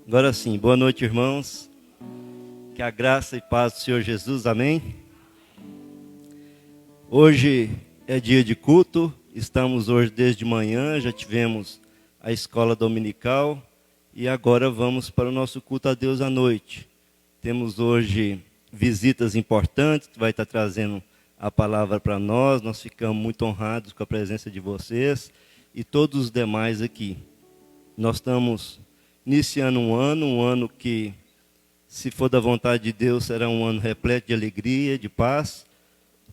Agora sim, boa noite, irmãos. Que a graça e paz do Senhor Jesus, amém? Hoje é dia de culto, estamos hoje desde manhã, já tivemos a escola dominical e agora vamos para o nosso culto a Deus à noite. Temos hoje visitas importantes, que vai estar trazendo a palavra para nós ficamos muito honrados com a presença de vocês e todos os demais aqui. Nós estamos iniciando um ano que, se for da vontade de Deus, será um ano repleto de alegria, de paz.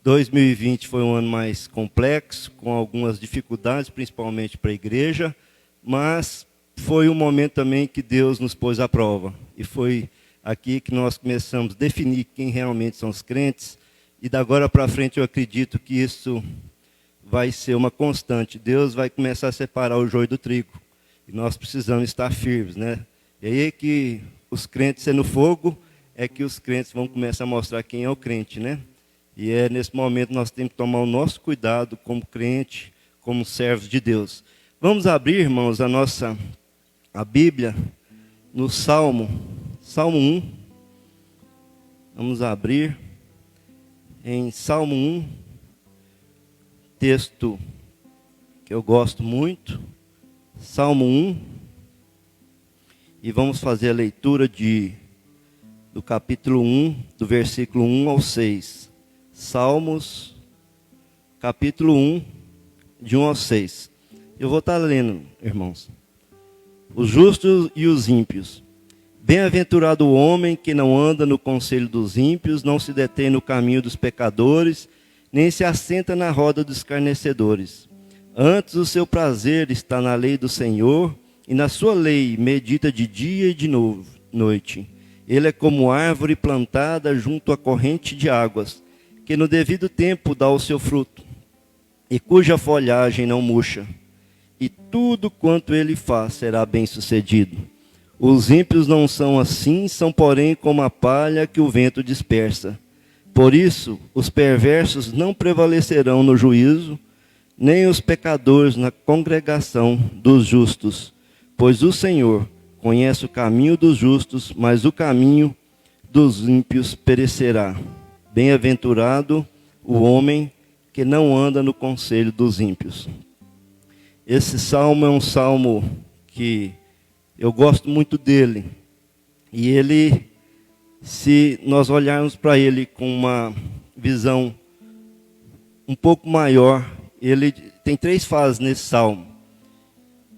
2020 foi um ano mais complexo, com algumas dificuldades, principalmente para a igreja, mas foi um momento também que Deus nos pôs à prova. E foi aqui que nós começamos a definir quem realmente são os crentes, e da agora para frente eu acredito que isso vai ser uma constante. Deus vai começar a separar o joio do trigo. E nós precisamos estar firmes, né? E aí que os crentes sendo fogo, é que os crentes vão começar a mostrar quem é o crente, né? E é nesse momento nós temos que tomar o nosso cuidado como crente, como servos de Deus. Vamos abrir, irmãos, a Bíblia no Salmo 1. Vamos abrir em Salmo 1, texto que eu gosto muito. Salmo 1, e vamos fazer a leitura do capítulo 1, do versículo 1 ao 6. Salmos, capítulo 1, de 1 ao 6. Eu vou estar lendo, irmãos. Os justos e os ímpios. Bem-aventurado o homem que não anda no conselho dos ímpios, não se detém no caminho dos pecadores, nem se assenta na roda dos escarnecedores. Antes o seu prazer está na lei do Senhor, e na sua lei medita de dia e de noite. Ele é como árvore plantada junto à corrente de águas, que no devido tempo dá o seu fruto, e cuja folhagem não murcha. E tudo quanto ele faz será bem-sucedido. Os ímpios não são assim, são porém como a palha que o vento dispersa. Por isso, os perversos não prevalecerão no juízo, nem os pecadores na congregação dos justos. Pois o Senhor conhece o caminho dos justos, mas o caminho dos ímpios perecerá. Bem-aventurado o homem que não anda no conselho dos ímpios. Esse salmo é um salmo que eu gosto muito dele. E ele, se nós olharmos para ele com uma visão um pouco maior, ele tem 3 fases nesse salmo.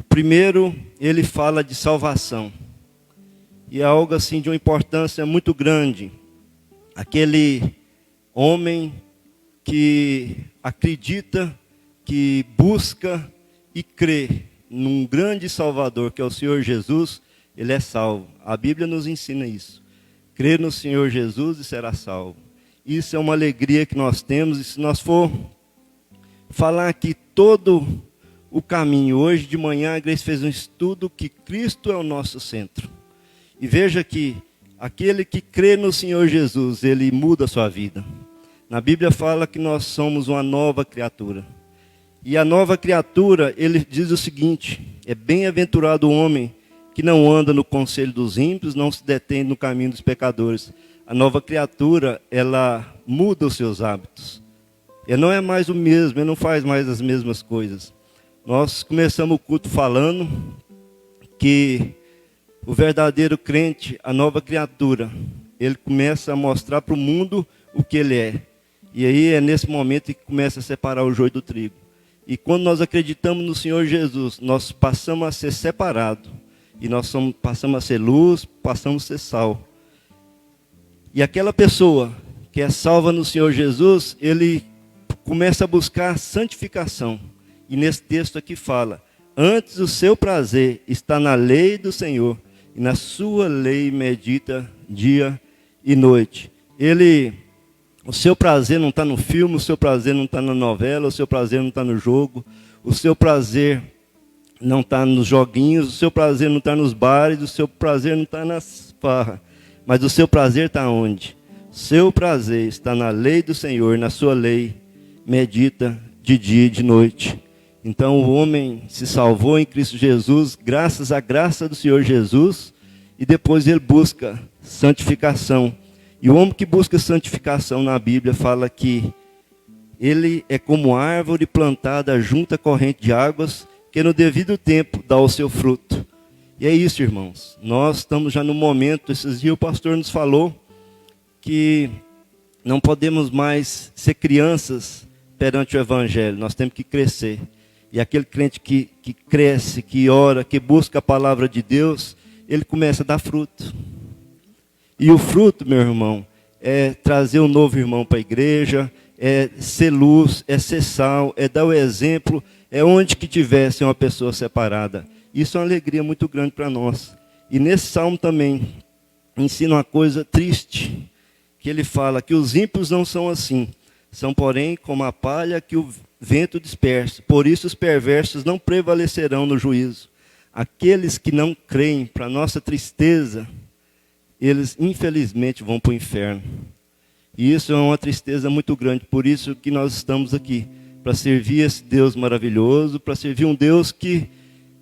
Primeiro, ele fala de salvação. E é algo assim de uma importância muito grande. Aquele homem que acredita, que busca e crê num grande Salvador, que é o Senhor Jesus, ele é salvo. A Bíblia nos ensina isso. Crê no Senhor Jesus e será salvo. Isso é uma alegria que nós temos, e se nós for falar aqui todo o caminho. Hoje de manhã a Grace fez um estudo que Cristo é o nosso centro. E veja que aquele que crê no Senhor Jesus, ele muda a sua vida. Na Bíblia fala que nós somos uma nova criatura. E a nova criatura, ele diz o seguinte: é bem-aventurado o homem que não anda no conselho dos ímpios, não se detém no caminho dos pecadores. A nova criatura, ela muda os seus hábitos. Ele não é mais o mesmo, ele não faz mais as mesmas coisas. Nós começamos o culto falando que o verdadeiro crente, a nova criatura, ele começa a mostrar para o mundo o que ele é. E aí é nesse momento que começa a separar o joio do trigo. E quando nós acreditamos no Senhor Jesus, nós passamos a ser separados. E nós passamos a ser luz, passamos a ser sal. E aquela pessoa que é salva no Senhor Jesus, ele começa a buscar santificação. E nesse texto aqui fala: antes o seu prazer está na lei do Senhor, e na sua lei medita dia e noite. O seu prazer não está no filme, o seu prazer não está na novela, o seu prazer não está no jogo, o seu prazer não está nos joguinhos, o seu prazer não está nos bares, o seu prazer não está nas farras. Mas o seu prazer está onde? O seu prazer está na lei do Senhor, na sua lei medita de dia e de noite. Então o homem se salvou em Cristo Jesus, graças à graça do Senhor Jesus, e depois ele busca santificação. E o homem que busca santificação na Bíblia fala que ele é como árvore plantada junto à corrente de águas, que no devido tempo dá o seu fruto. E é isso, irmãos. Nós estamos já no momento, esses dias o pastor nos falou que não podemos mais ser crianças perante o Evangelho. Nós temos que crescer. E aquele crente que cresce, que ora, que busca a palavra de Deus, ele começa a dar fruto. E o fruto, meu irmão, é trazer um novo irmão para a igreja, é ser luz, é ser sal, é dar o exemplo, é onde que tivesse uma pessoa separada. Isso é uma alegria muito grande para nós. E nesse salmo também ensina uma coisa triste, que ele fala que os ímpios não são assim, são porém como a palha que o vento dispersa. Por isso os perversos não prevalecerão no juízo. Aqueles que não creem, para nossa tristeza, eles infelizmente vão para o inferno. E isso é uma tristeza muito grande. Por isso que nós estamos aqui, para servir esse Deus maravilhoso, para servir um Deus que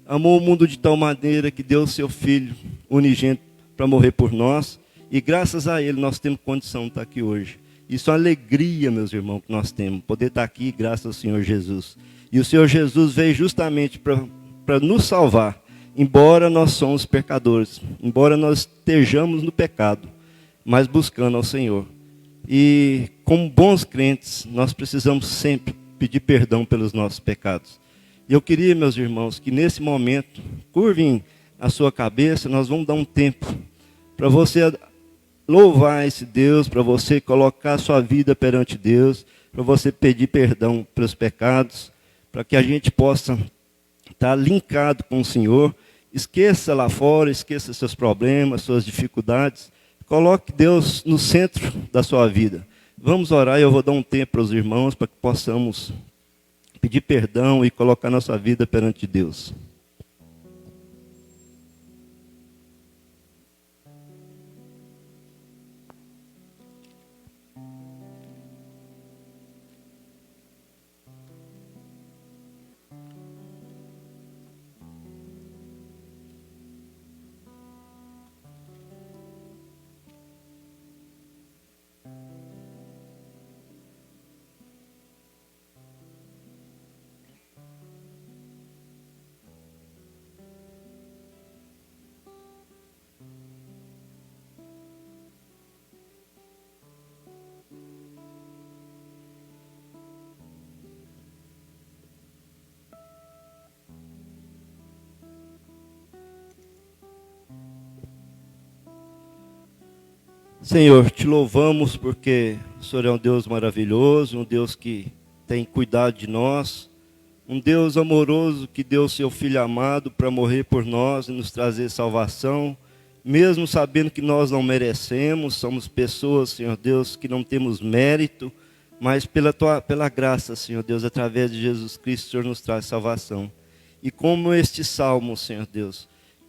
amou o mundo de tal maneira que deu o seu Filho unigênito para morrer por nós. E graças a Ele nós temos condição de estar aqui hoje. Isso é uma alegria, meus irmãos, que nós temos. Poder estar aqui graças ao Senhor Jesus. E o Senhor Jesus veio justamente para nos salvar. Embora nós somos pecadores. Embora nós estejamos no pecado. Mas buscando ao Senhor. E como bons crentes, nós precisamos sempre pedir perdão pelos nossos pecados. E eu queria, meus irmãos, que nesse momento, curvem a sua cabeça, nós vamos dar um tempo para você louvar esse Deus, para você colocar a sua vida perante Deus, para você pedir perdão pelos pecados, para que a gente possa estar linkado com o Senhor. Esqueça lá fora, esqueça seus problemas, suas dificuldades. Coloque Deus no centro da sua vida. Vamos orar e eu vou dar um tempo para os irmãos, para que possamos pedir perdão e colocar nossa vida perante Deus. Senhor, te louvamos porque o Senhor é um Deus maravilhoso, um Deus que tem cuidado de nós, um Deus amoroso que deu seu Filho amado para morrer por nós e nos trazer salvação, mesmo sabendo que nós não merecemos, somos pessoas, Senhor Deus, que não temos mérito, mas pela graça, Senhor Deus, através de Jesus Cristo, o Senhor nos traz salvação. E como este salmo, Senhor Deus,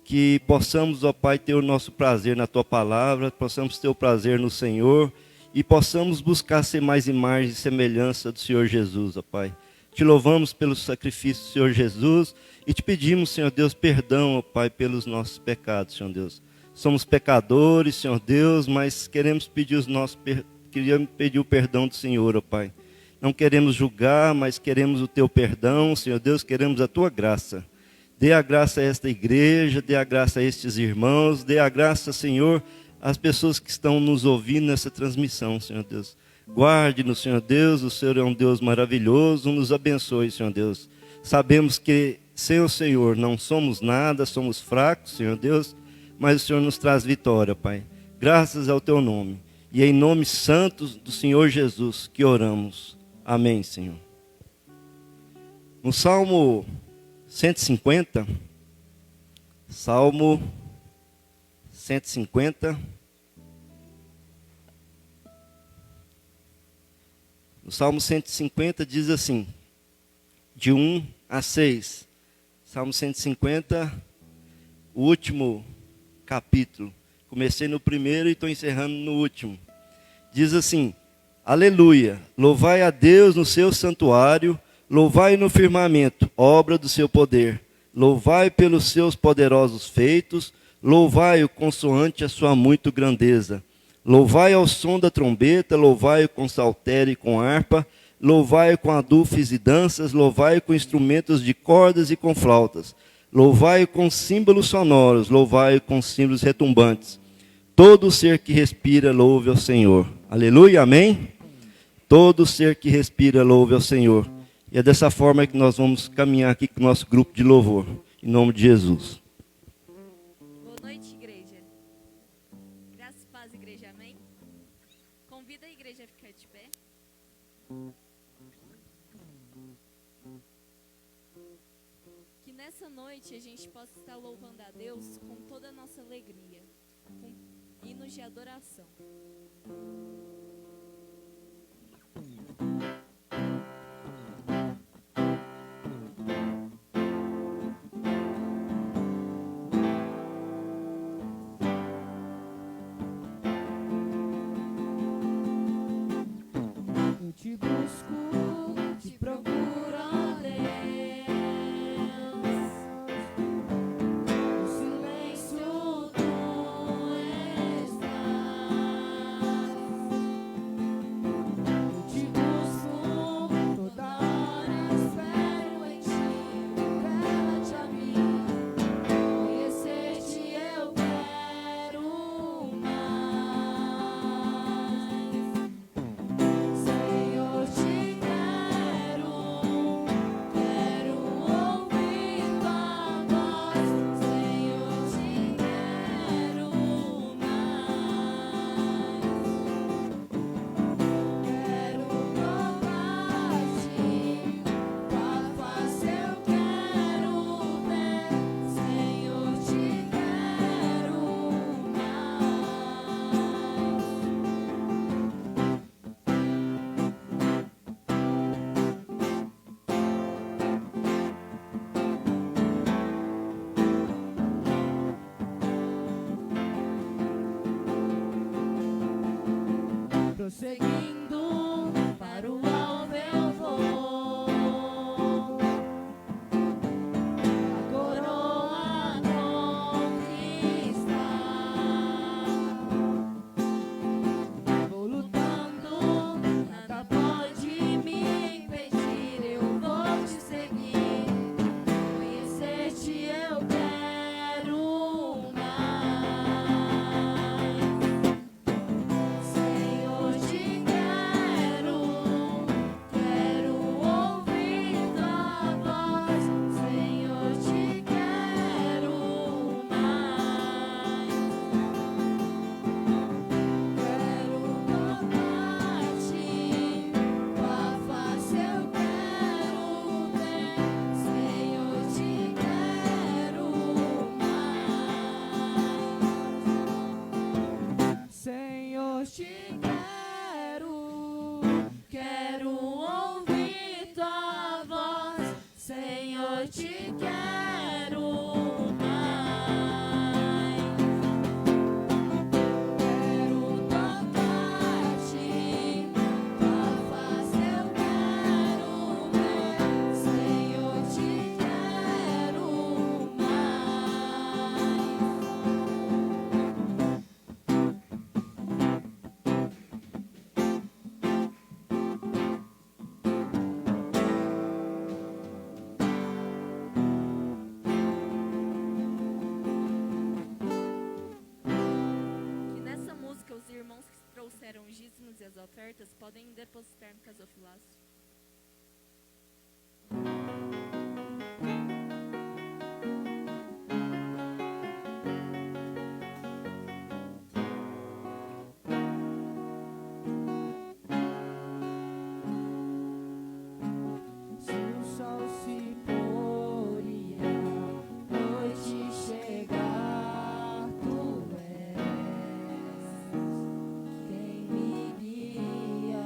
que possamos, ó Pai, ter o nosso prazer na Tua palavra, possamos ter o prazer no Senhor e possamos buscar ser mais imagem e semelhança do Senhor Jesus, ó Pai. Te louvamos pelo sacrifício do Senhor Jesus e te pedimos, Senhor Deus, perdão, ó Pai, pelos nossos pecados, Senhor Deus. Somos pecadores, Senhor Deus, mas queremos pedir o perdão do Senhor, ó Pai. Não queremos julgar, mas queremos o Teu perdão, Senhor Deus, queremos a Tua graça. Dê a graça a esta igreja, dê a graça a estes irmãos, dê a graça, Senhor, às pessoas que estão nos ouvindo nessa transmissão, Senhor Deus. Guarde-nos, Senhor Deus, o Senhor é um Deus maravilhoso, nos abençoe, Senhor Deus. Sabemos que sem o Senhor não somos nada, somos fracos, Senhor Deus, mas o Senhor nos traz vitória, Pai. Graças ao Teu nome. E em nome santo do Senhor Jesus que oramos. Amém, Senhor. No Salmo 150, Salmo 150, no Salmo 150 diz assim, de 1 a 6, Salmo 150, o último capítulo, comecei no primeiro e estou encerrando no último, diz assim, aleluia, louvai a Deus no seu santuário, louvai no firmamento, obra do seu poder. Louvai pelos seus poderosos feitos, Louvai-o consoante a sua muito grandeza. Louvai ao som da trombeta, louvai-o com saltério e com harpa, louvai-o com adufes e danças, louvai-o com instrumentos de cordas e com flautas, louvai-o com símbolos sonoros, louvai-o com símbolos retumbantes. Todo ser que respira, louve ao Senhor. Aleluia, amém? Todo ser que respira, louve ao Senhor. E é dessa forma que nós vamos caminhar aqui com o nosso grupo de louvor. Em nome de Jesus. Boa noite, igreja. Graças e paz, igreja, amém? Convida a igreja a ficar de pé. Que nessa noite a gente possa estar louvando a Deus com toda a nossa alegria, com hinos de adoração. Eu te busco, te procuro, ó Deus. No silêncio tu estás. Eu te busco, toda hora espero em ti. Revela-te a mim, conhecer-te eu quero mais. Senhor, te quero ouvir tua voz. Senhor, te quero mais. Quero provar-te, tua face eu quero ver. Senhor, te quero mais. Prosseguindo para o alvo eu vou. A coroa conquistar. Vou lutando, nada pode me impedir. Eu vou te seguir, conhecer-te eu quero mais. Senhor, te quero ouvir tua voz. Senhor, te quero mais. Quero tocar-te, tua face eu quero ver. Senhor, te quero mais. Senhor, te quero ouvir tua voz. Senhor, te quero mais. Quero tocar-te, tua face eu quero ver. Senhor, te quero mais. Que nessa música os irmãos que trouxeram os dízimos e as ofertas podem depositar no gasofilácio. Se o sol se pôr e a noite chegar, tu és quem me guia.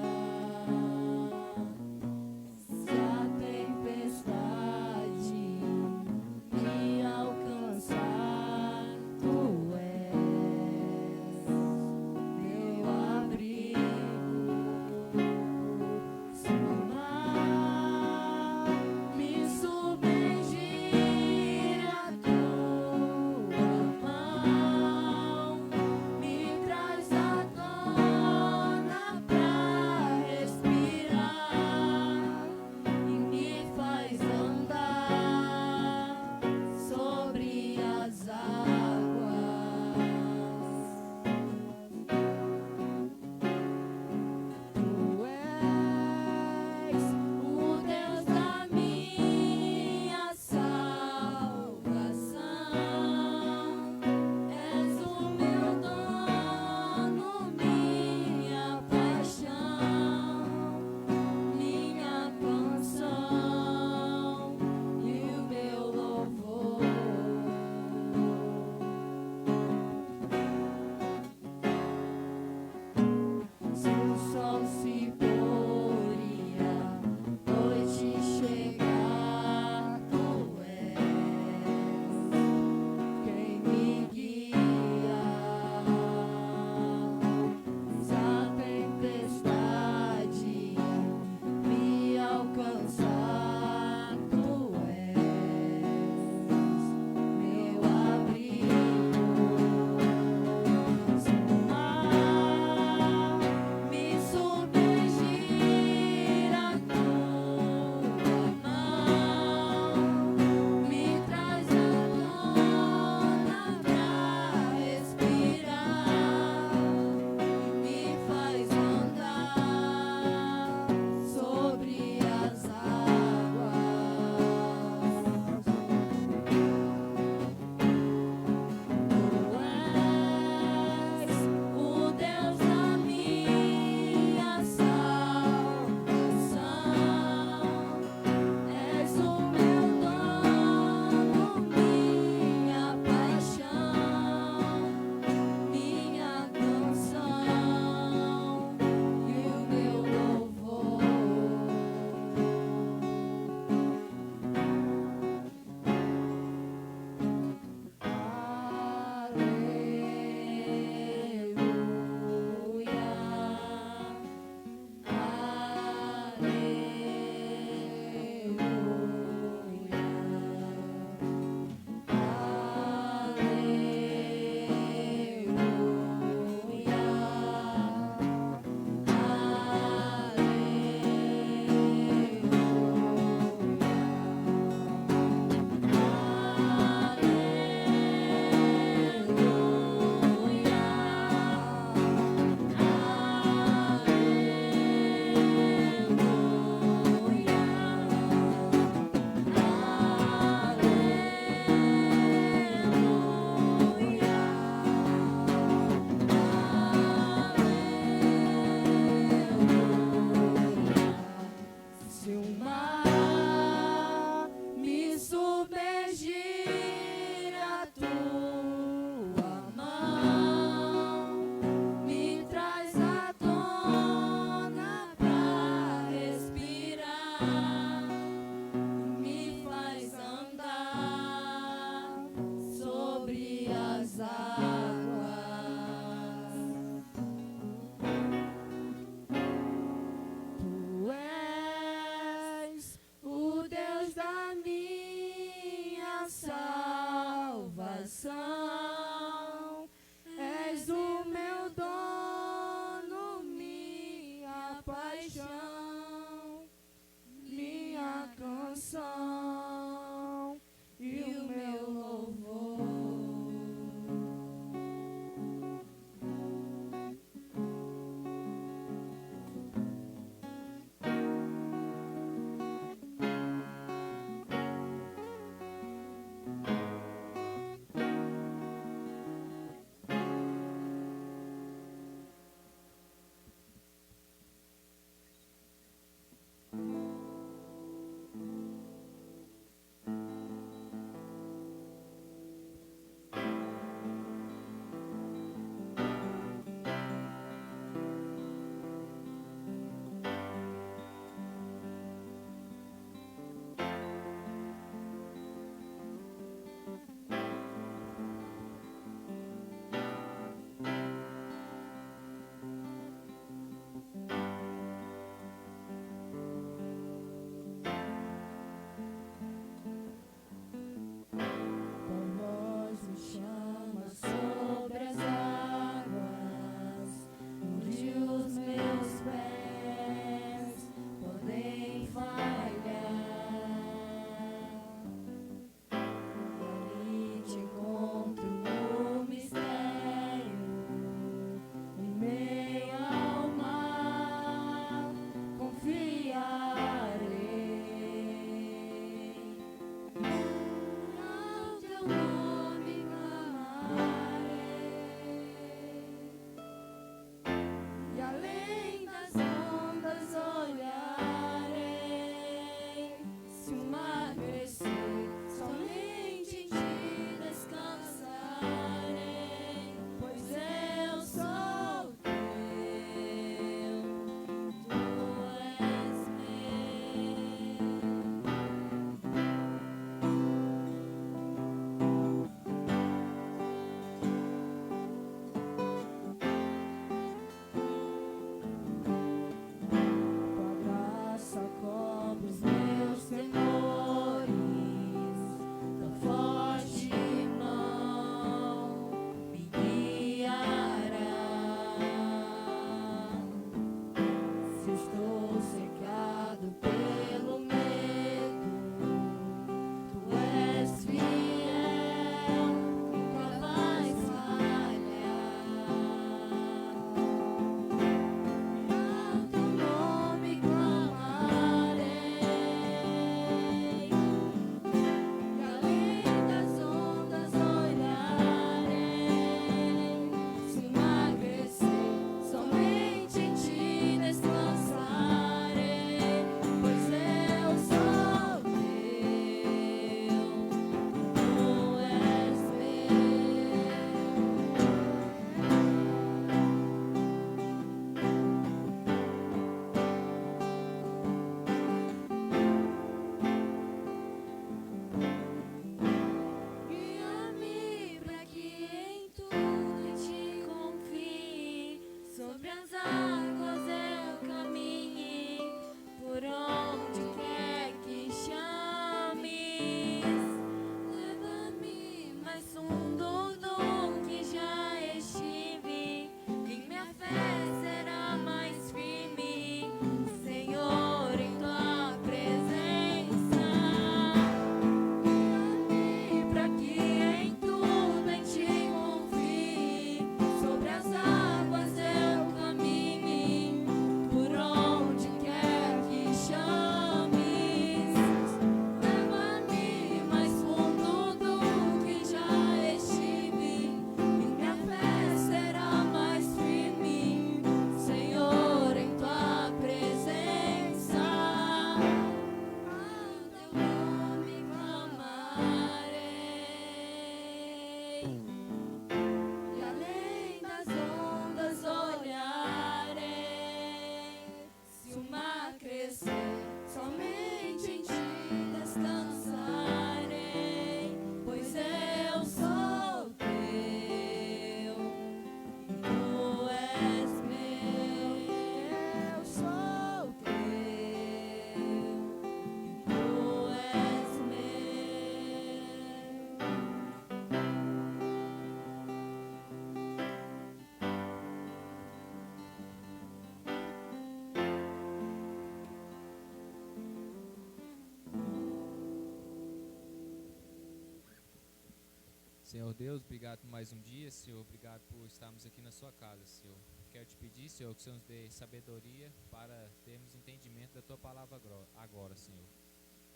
Senhor Deus, obrigado por mais um dia, Senhor. Obrigado por estarmos aqui na sua casa, Senhor. Quero te pedir, Senhor, que o Senhor nos dê sabedoria para termos entendimento da tua palavra agora, Senhor.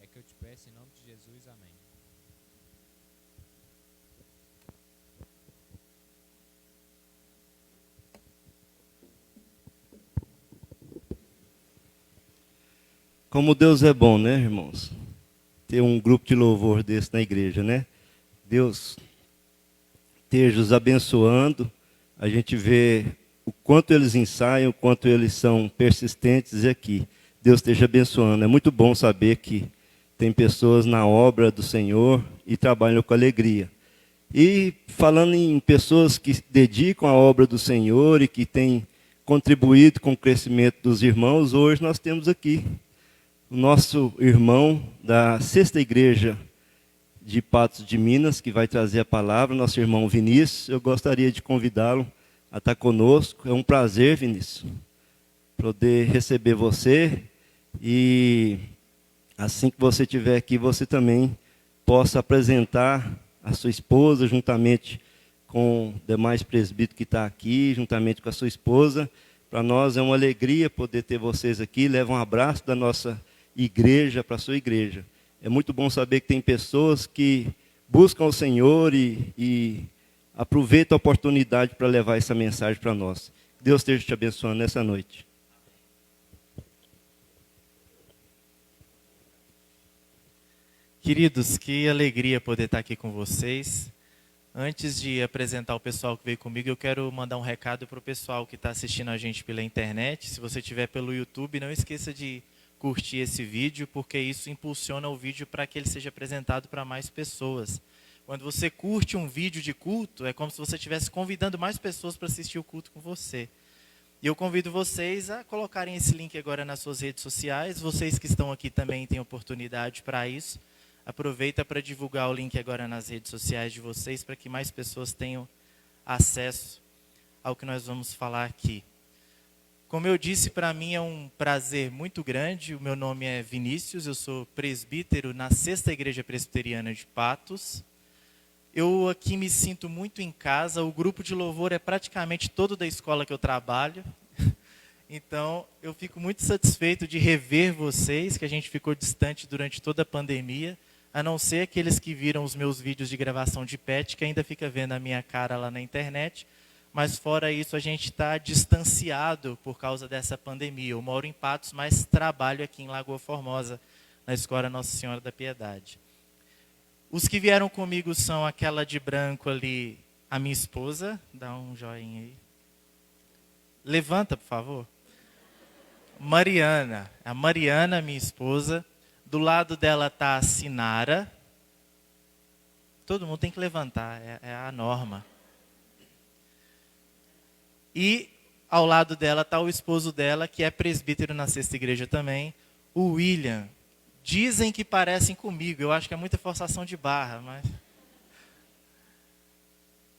É que eu te peço em nome de Jesus, amém. Como Deus é bom, né, irmãos? Ter um grupo de louvor desse na igreja, né? Deus esteja os abençoando. A gente vê o quanto eles ensaiam, o quanto eles são persistentes aqui. Deus esteja abençoando. É muito bom saber que tem pessoas na obra do Senhor e trabalham com alegria. E falando em pessoas que dedicam a obra do Senhor e que têm contribuído com o crescimento dos irmãos, hoje nós temos aqui o nosso irmão da Sexta Igreja de Patos de Minas, que vai trazer a palavra, nosso irmão Vinícius. Eu gostaria de convidá-lo a estar conosco. É um prazer, Vinícius, poder receber você. E assim que você estiver aqui, você também possa apresentar a sua esposa, juntamente com o demais presbítero que está aqui, juntamente com a sua esposa. Para nós é uma alegria poder ter vocês aqui. Leva um abraço da nossa igreja para a sua igreja. É muito bom saber que tem pessoas que buscam o Senhor e aproveitam a oportunidade para levar essa mensagem para nós. Deus esteja te abençoando nessa noite. Queridos, que alegria poder estar aqui com vocês. Antes de apresentar o pessoal que veio comigo, eu quero mandar um recado para o pessoal que está assistindo a gente pela internet. Se você estiver pelo YouTube, não esqueça de curtir esse vídeo, porque isso impulsiona o vídeo para que ele seja apresentado para mais pessoas. Quando você curte um vídeo de culto, é como se você estivesse convidando mais pessoas para assistir o culto com você. E eu convido vocês a colocarem esse link agora nas suas redes sociais. Vocês que estão aqui também têm oportunidade para isso. Aproveita para divulgar o link agora nas redes sociais de vocês, para que mais pessoas tenham acesso ao que nós vamos falar aqui. Como eu disse, para mim é um prazer muito grande. O meu nome é Vinícius, eu sou presbítero na Sexta Igreja Presbiteriana de Patos. Eu aqui me sinto muito em casa. O grupo de louvor é praticamente todo da escola que eu trabalho. Então, eu fico muito satisfeito de rever vocês, que a gente ficou distante durante toda a pandemia, a não ser aqueles que viram os meus vídeos de gravação de pet, que ainda fica vendo a minha cara lá na internet. Mas fora isso, a gente está distanciado por causa dessa pandemia. Eu moro em Patos, mas trabalho aqui em Lagoa Formosa, na Escola Nossa Senhora da Piedade. Os que vieram comigo são aquela de branco ali, a minha esposa. Dá um joinha aí. Levanta, por favor. Mariana. A Mariana, minha esposa. Do lado dela está a Sinara. Todo mundo tem que levantar, é a norma. E ao lado dela está o esposo dela, que é presbítero na Sexta Igreja também, o William. Dizem que parecem comigo, eu acho que é muita forçação de barra, mas...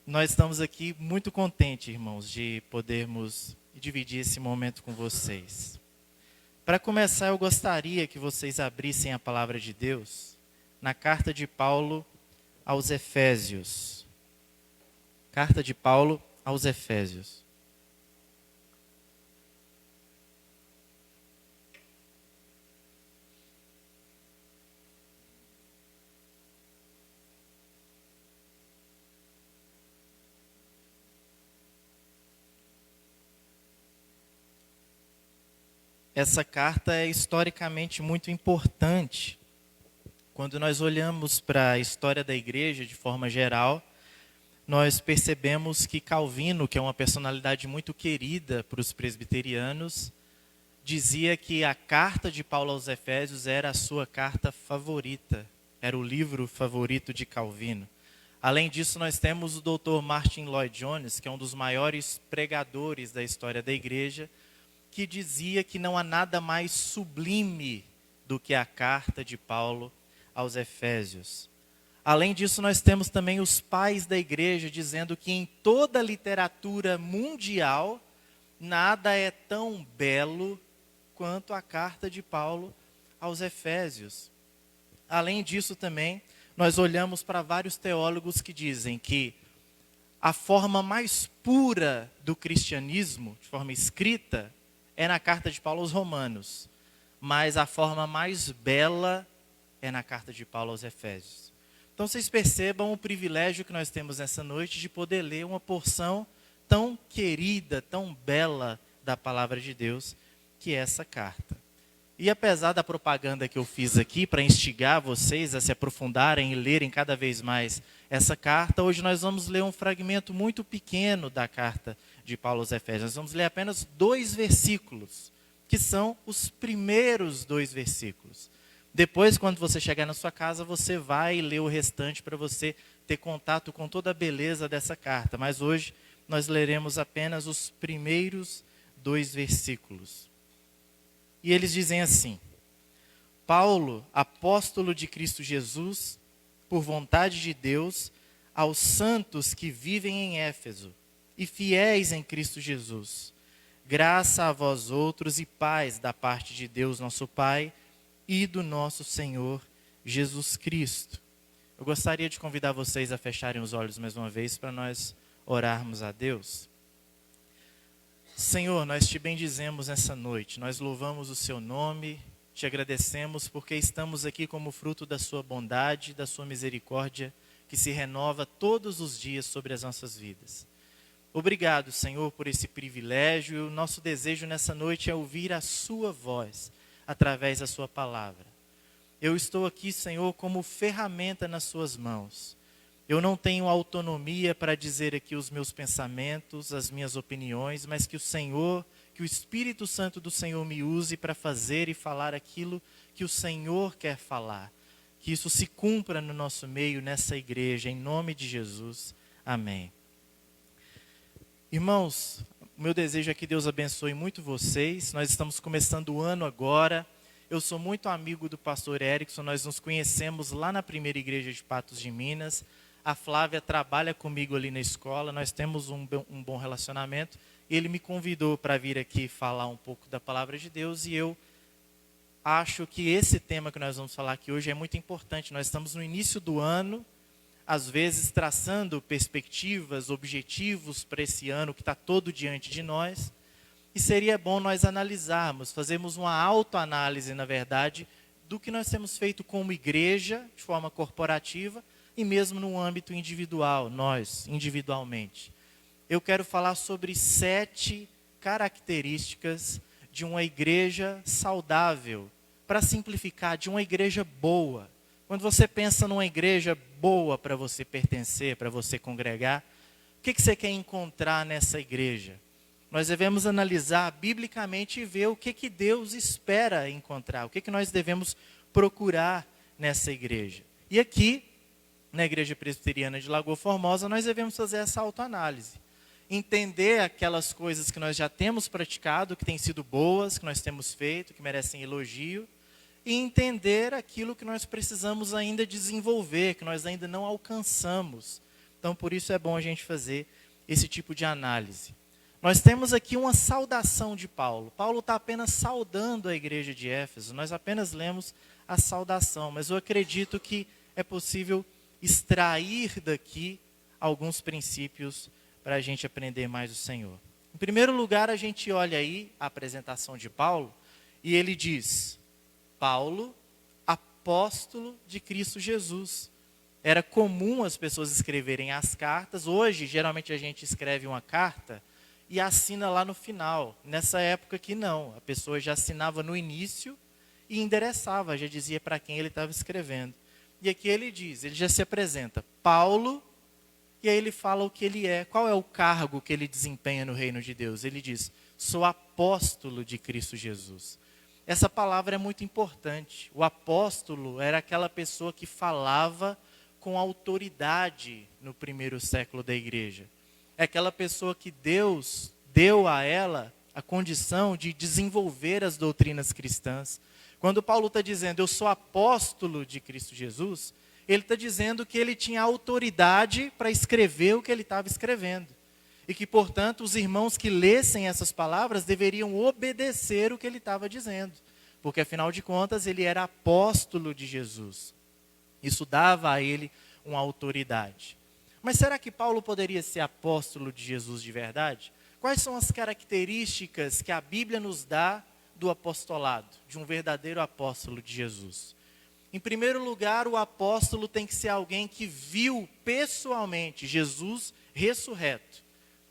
Nós estamos aqui muito contentes, irmãos, de podermos dividir esse momento com vocês. Para começar, eu gostaria que vocês abrissem a palavra de Deus na carta de Paulo aos Efésios. Carta de Paulo aos Efésios. Essa carta é historicamente muito importante. Quando nós olhamos para a história da igreja de forma geral, nós percebemos que Calvino, que é uma personalidade muito querida para os presbiterianos, dizia que a carta de Paulo aos Efésios era a sua carta favorita, era o livro favorito de Calvino. Além disso, nós temos o Dr. Martin Lloyd Jones, que é um dos maiores pregadores da história da igreja, que dizia que não há nada mais sublime do que a carta de Paulo aos Efésios. Além disso, nós temos também os pais da igreja dizendo que em toda a literatura mundial, nada é tão belo quanto a carta de Paulo aos Efésios. Além disso também, nós olhamos para vários teólogos que dizem que a forma mais pura do cristianismo, de forma escrita, é na carta de Paulo aos Romanos, mas a forma mais bela é na carta de Paulo aos Efésios. Então vocês percebam o privilégio que nós temos nessa noite de poder ler uma porção tão querida, tão bela da palavra de Deus, que é essa carta. E apesar da propaganda que eu fiz aqui para instigar vocês a se aprofundarem e lerem cada vez mais essa carta, hoje nós vamos ler um fragmento muito pequeno da carta de Paulo aos Efésios. Nós vamos ler apenas 2 versículos, que são os primeiros 2 versículos. Depois, quando você chegar na sua casa, você vai ler o restante para você ter contato com toda a beleza dessa carta. Mas hoje nós leremos apenas os primeiros 2 versículos. E eles dizem assim: Paulo, apóstolo de Cristo Jesus, por vontade de Deus, aos santos que vivem em Éfeso e fiéis em Cristo Jesus. Graça a vós outros e paz da parte de Deus nosso Pai e do nosso Senhor Jesus Cristo. Eu gostaria de convidar vocês a fecharem os olhos mais uma vez para nós orarmos a Deus. Senhor, nós te bendizemos nessa noite, nós louvamos o seu nome, te agradecemos porque estamos aqui como fruto da sua bondade, da sua misericórdia, que se renova todos os dias sobre as nossas vidas. Obrigado, Senhor, por esse privilégio, e o nosso desejo nessa noite é ouvir a sua voz, através da sua palavra. Eu estou aqui, Senhor, como ferramenta nas suas mãos. Eu não tenho autonomia para dizer aqui os meus pensamentos, as minhas opiniões, mas que o Senhor, que o Espírito Santo do Senhor me use para fazer e falar aquilo que o Senhor quer falar. Que isso se cumpra no nosso meio, nessa igreja, em nome de Jesus. Amém. Irmãos, o meu desejo é que Deus abençoe muito vocês. Nós estamos começando o ano agora. Eu sou muito amigo do pastor Erickson, nós nos conhecemos lá na primeira igreja de Patos de Minas. A Flávia trabalha comigo ali na escola, nós temos um bom relacionamento. Ele me convidou para vir aqui falar um pouco da palavra de Deus e eu acho que esse tema que nós vamos falar aqui hoje é muito importante. Nós estamos no início do ano, às vezes traçando perspectivas, objetivos para esse ano que está todo diante de nós. E seria bom nós analisarmos, fazermos uma autoanálise, na verdade, do que nós temos feito como igreja, de forma corporativa, e mesmo no âmbito individual, nós, individualmente. Eu quero falar sobre 7 características de uma igreja saudável, para simplificar, de uma igreja boa. Quando você pensa numa igreja boa para você pertencer, para você congregar, o que você quer encontrar nessa igreja? Nós devemos analisar biblicamente e ver o que Deus espera encontrar, o que nós devemos procurar nessa igreja. E aqui, na Igreja Presbiteriana de Lagoa Formosa, nós devemos fazer essa autoanálise. Entender aquelas coisas que nós já temos praticado, que têm sido boas, que nós temos feito, que merecem elogio, e entender aquilo que nós precisamos ainda desenvolver, que nós ainda não alcançamos. Então, por isso é bom a gente fazer esse tipo de análise. Nós temos aqui uma saudação de Paulo. Paulo está apenas saudando a igreja de Éfeso. Nós apenas lemos a saudação, mas eu acredito que é possível extrair daqui alguns princípios para a gente aprender mais do Senhor. Em primeiro lugar, a gente olha aí a apresentação de Paulo e ele diz: Paulo, apóstolo de Cristo Jesus. Era comum as pessoas escreverem as cartas. Hoje, geralmente a gente escreve uma carta e assina lá no final. Nessa época aqui não, a pessoa já assinava no início e endereçava, já dizia para quem ele estava escrevendo. E aqui ele diz, ele já se apresenta, Paulo, e aí ele fala o que ele é, qual é o cargo que ele desempenha no reino de Deus. Ele diz, sou apóstolo de Cristo Jesus. Essa palavra é muito importante. O apóstolo era aquela pessoa que falava com autoridade no primeiro século da igreja. É aquela pessoa que Deus deu a ela a condição de desenvolver as doutrinas cristãs. Quando Paulo está dizendo, eu sou apóstolo de Cristo Jesus, ele está dizendo que ele tinha autoridade para escrever o que ele estava escrevendo. E que, portanto, os irmãos que lessem essas palavras deveriam obedecer o que ele estava dizendo. Porque, afinal de contas, ele era apóstolo de Jesus. Isso dava a ele uma autoridade. Mas será que Paulo poderia ser apóstolo de Jesus de verdade? Quais são as características que a Bíblia nos dá do apostolado, de um verdadeiro apóstolo de Jesus? Em primeiro lugar, o apóstolo tem que ser alguém que viu pessoalmente Jesus ressurreto.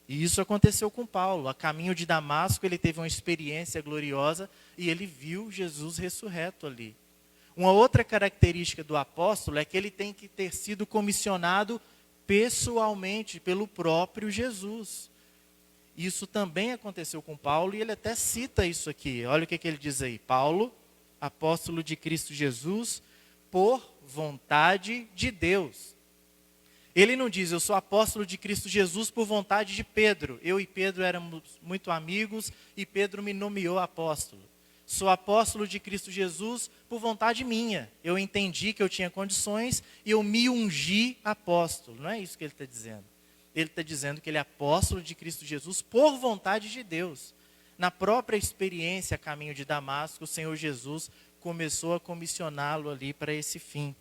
E isso aconteceu com Paulo. A caminho de Damasco, ele teve uma experiência gloriosa e ele viu Jesus ressurreto ali. Uma outra característica do apóstolo é que ele tem que ter sido comissionado pessoalmente pelo próprio Jesus. Isso também aconteceu com Paulo e ele até cita isso aqui. Olha o que ele diz aí. Paulo, apóstolo de Cristo Jesus, por vontade de Deus. Ele não diz, eu sou apóstolo de Cristo Jesus por vontade de Pedro. Eu e Pedro éramos muito amigos e Pedro me nomeou apóstolo. Sou apóstolo de Cristo Jesus por vontade minha. Eu entendi que eu tinha condições e eu me ungi apóstolo. Não é isso que ele está dizendo. Ele está dizendo que ele é apóstolo de Cristo Jesus por vontade de Deus. Na própria experiência a caminho de Damasco, o Senhor Jesus começou a comissioná-lo ali para esse fim.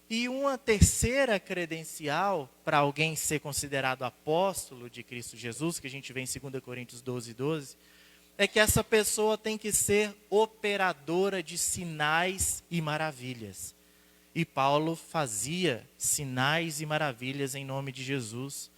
E uma terceira credencial para alguém ser considerado apóstolo de Cristo Jesus, que a gente vê em 2 Coríntios 12, é que essa pessoa tem que ser operadora de sinais e maravilhas. E Paulo fazia sinais e maravilhas em nome de Jesus.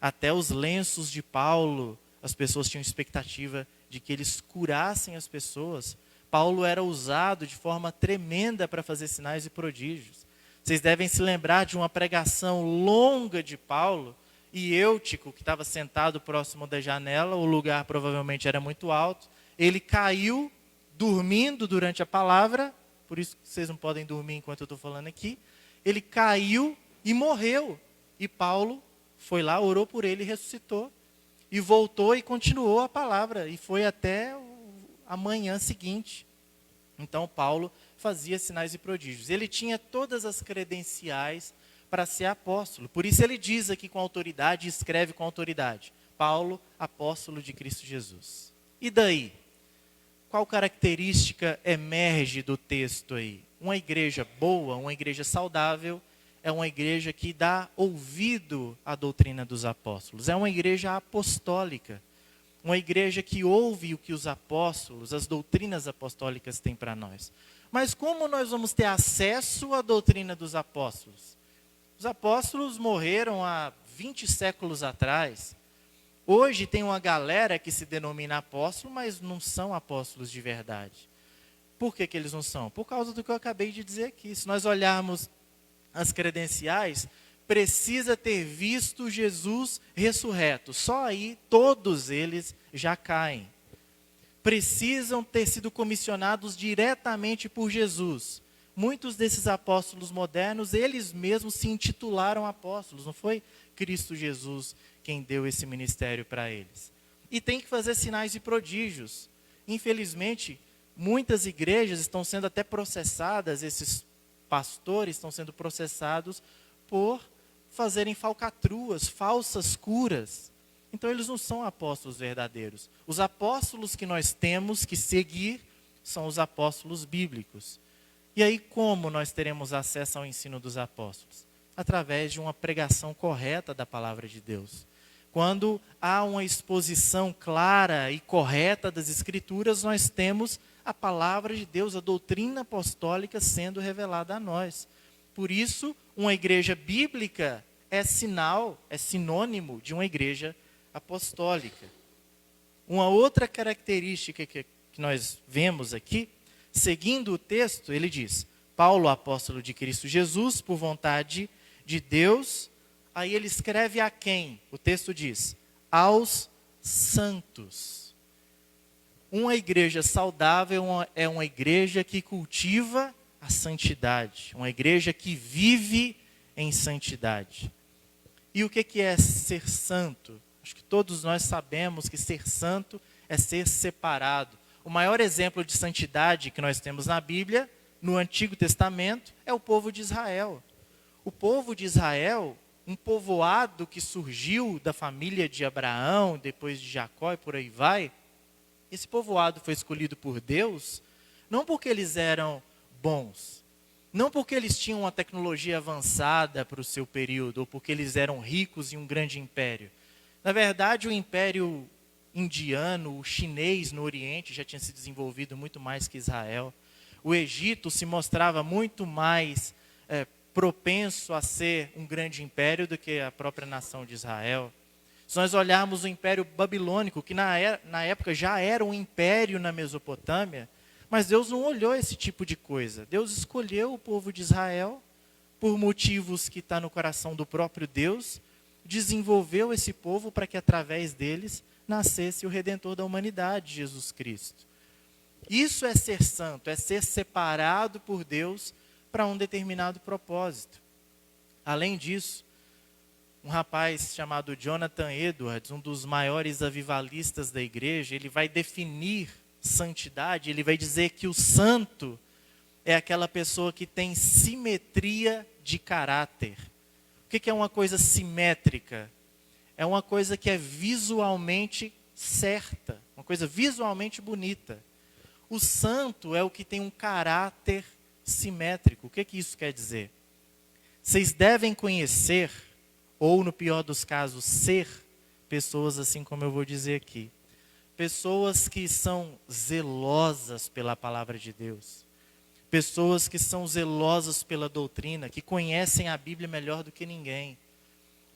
Até os lenços de Paulo, as pessoas tinham expectativa de que eles curassem as pessoas. Paulo era usado de forma tremenda para fazer sinais e prodígios. Vocês devem se lembrar de uma pregação longa de Paulo, e Eutico, que estava sentado próximo da janela, o lugar provavelmente era muito alto, ele caiu dormindo durante a palavra, por isso que vocês não podem dormir enquanto eu estou falando aqui, ele caiu e morreu. E Paulo foi lá, orou por ele e ressuscitou. E voltou e continuou a palavra, e foi até a manhã seguinte. Então Paulo fazia sinais e prodígios. Ele tinha todas as credenciais para ser apóstolo. Por isso ele diz aqui com autoridade, escreve com autoridade. Paulo, apóstolo de Cristo Jesus. E daí? Qual característica emerge do texto aí? Uma igreja boa, uma igreja saudável, é uma igreja que dá ouvido à doutrina dos apóstolos. É uma igreja apostólica. Uma igreja que ouve o que os apóstolos, as doutrinas apostólicas têm para nós. Mas como nós vamos ter acesso à doutrina dos apóstolos? Os apóstolos morreram há 20 séculos atrás. Hoje tem uma galera que se denomina apóstolo, mas não são apóstolos de verdade. Por que eles não são? Por causa do que eu acabei de dizer aqui. Se nós olharmos as credenciais, precisa ter visto Jesus ressurreto. Só aí todos eles já caem. Precisam ter sido comissionados diretamente por Jesus. Muitos desses apóstolos modernos, eles mesmos se intitularam apóstolos. Não foi Cristo Jesus quem deu esse ministério para eles. E tem que fazer sinais e prodígios. Infelizmente, muitas igrejas estão sendo até processadas, esses pastores estão sendo processados por fazerem falcatruas, falsas curas. Então eles não são apóstolos verdadeiros. Os apóstolos que nós temos que seguir são os apóstolos bíblicos. E aí como nós teremos acesso ao ensino dos apóstolos? Através de uma pregação correta da palavra de Deus. Quando há uma exposição clara e correta das Escrituras, nós temos a palavra de Deus, a doutrina apostólica sendo revelada a nós. Por isso, uma igreja bíblica é sinal, é sinônimo de uma igreja apostólica. Uma outra característica que nós vemos aqui, seguindo o texto, ele diz, Paulo, apóstolo de Cristo Jesus, por vontade de Deus. Aí ele escreve a quem? O texto diz, aos santos. Uma igreja saudável é uma igreja que cultiva a santidade. Uma igreja que vive em santidade. E o que é ser santo? Acho que todos nós sabemos que ser santo é ser separado. O maior exemplo de santidade que nós temos na Bíblia, no Antigo Testamento, é o povo de Israel. O povo de Israel, um povoado que surgiu da família de Abraão, depois de Jacó e por aí vai, esse povoado foi escolhido por Deus, não porque eles eram bons, Não porque eles tinham uma tecnologia avançada para o seu período, ou porque eles eram ricos em um grande império. Na verdade, o império indiano, o chinês no Oriente já tinha se desenvolvido muito mais que Israel. O Egito se mostrava muito mais propenso a ser um grande império do que a própria nação de Israel. Se nós olharmos o Império Babilônico, que na época já era um império na Mesopotâmia, mas Deus não olhou esse tipo de coisa. Deus escolheu o povo de Israel, por motivos que está no coração do próprio Deus, desenvolveu esse povo para que através deles nascesse o Redentor da humanidade, Jesus Cristo. Isso é ser santo, é ser separado por Deus para um determinado propósito. Além disso, um rapaz chamado Jonathan Edwards, um dos maiores avivalistas da igreja, ele vai definir santidade, ele vai dizer que o santo é aquela pessoa que tem simetria de caráter. O que é uma coisa simétrica? É uma coisa que é visualmente certa, uma coisa visualmente bonita. O santo é o que tem um caráter simétrico. O que isso quer dizer? Vocês devem conhecer, ou no pior dos casos, ser pessoas assim como eu vou dizer aqui. Pessoas que são zelosas pela palavra de Deus. Pessoas que são zelosas pela doutrina, que conhecem a Bíblia melhor do que ninguém.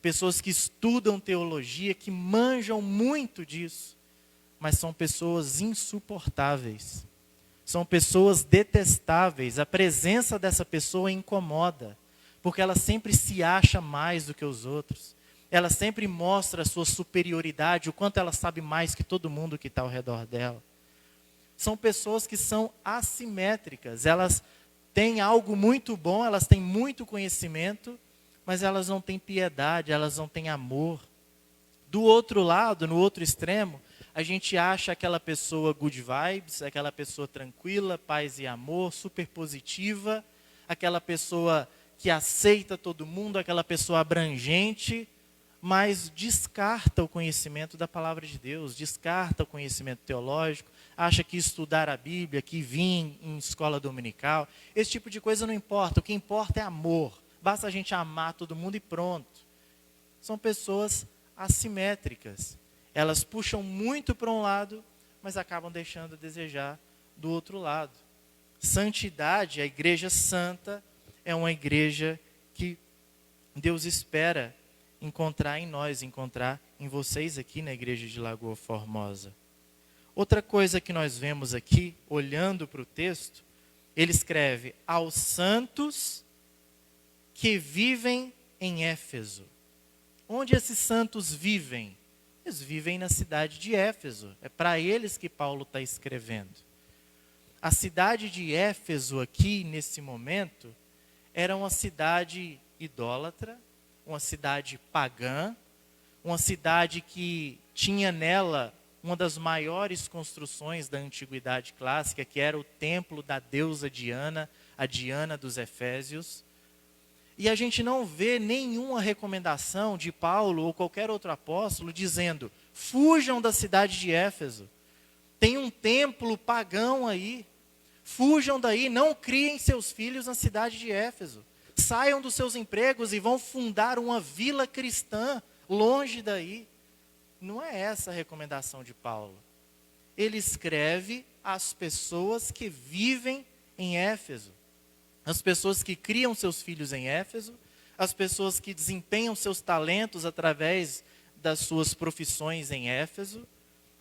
Pessoas que estudam teologia, que manjam muito disso. Mas são pessoas insuportáveis. São pessoas detestáveis. A presença dessa pessoa incomoda. Porque ela sempre se acha mais do que os outros. Ela sempre mostra a sua superioridade, o quanto ela sabe mais que todo mundo que está ao redor dela. São pessoas que são assimétricas. Elas têm algo muito bom, elas têm muito conhecimento, mas elas não têm piedade, elas não têm amor. Do outro lado, no outro extremo, a gente acha aquela pessoa good vibes, aquela pessoa tranquila, paz e amor, super positiva, aquela pessoa que aceita todo mundo, aquela pessoa abrangente, mas descarta o conhecimento da palavra de Deus, descarta o conhecimento teológico, acha que estudar a Bíblia, que vir em escola dominical, esse tipo de coisa não importa, o que importa é amor, basta a gente amar todo mundo e pronto. São pessoas assimétricas, elas puxam muito para um lado, mas acabam deixando a desejar do outro lado. Santidade, a igreja santa, é uma igreja que Deus espera encontrar em nós, encontrar em vocês aqui na igreja de Lagoa Formosa. Outra coisa que nós vemos aqui, olhando para o texto, ele escreve, aos santos que vivem em Éfeso. Onde esses santos vivem? Eles vivem na cidade de Éfeso. É para eles que Paulo está escrevendo. A cidade de Éfeso aqui, nesse momento, era uma cidade idólatra, uma cidade pagã, uma cidade que tinha nela uma das maiores construções da antiguidade clássica, que era o templo da deusa Diana, a Diana dos Efésios. E a gente não vê nenhuma recomendação de Paulo ou qualquer outro apóstolo dizendo, fujam da cidade de Éfeso, tem um templo pagão aí, fujam daí, não criem seus filhos na cidade de Éfeso. Saiam dos seus empregos e vão fundar uma vila cristã longe daí. Não é essa a recomendação de Paulo. Ele escreve às pessoas que vivem em Éfeso. As pessoas que criam seus filhos em Éfeso. As pessoas que desempenham seus talentos através das suas profissões em Éfeso.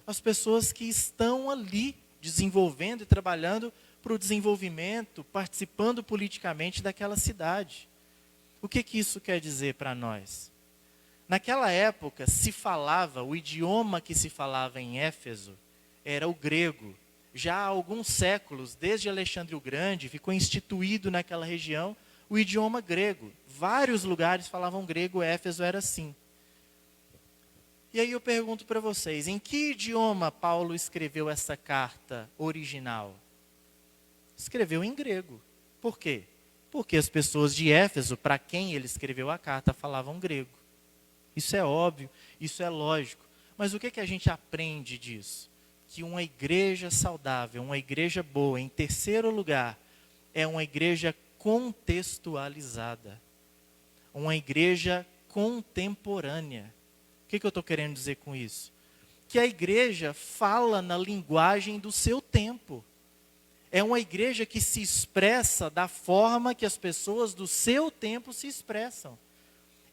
As pessoas que estão ali desenvolvendo e trabalhando para o desenvolvimento, participando politicamente daquela cidade. O que isso quer dizer para nós? Naquela época se falava, o idioma que se falava em Éfeso era o grego. Já há alguns séculos, desde Alexandre o Grande, ficou instituído naquela região o idioma grego. Vários lugares falavam grego, Éfeso era assim. E aí eu pergunto para vocês, em que idioma Paulo escreveu essa carta original? Escreveu em grego. Por quê? Porque as pessoas de Éfeso, para quem ele escreveu a carta, falavam grego. Isso é óbvio, isso é lógico. Mas o que a gente aprende disso? Que uma igreja saudável, uma igreja boa, em terceiro lugar, é uma igreja contextualizada, uma igreja contemporânea. O que eu estou querendo dizer com isso? Que a igreja fala na linguagem do seu tempo. É uma igreja que se expressa da forma que as pessoas do seu tempo se expressam.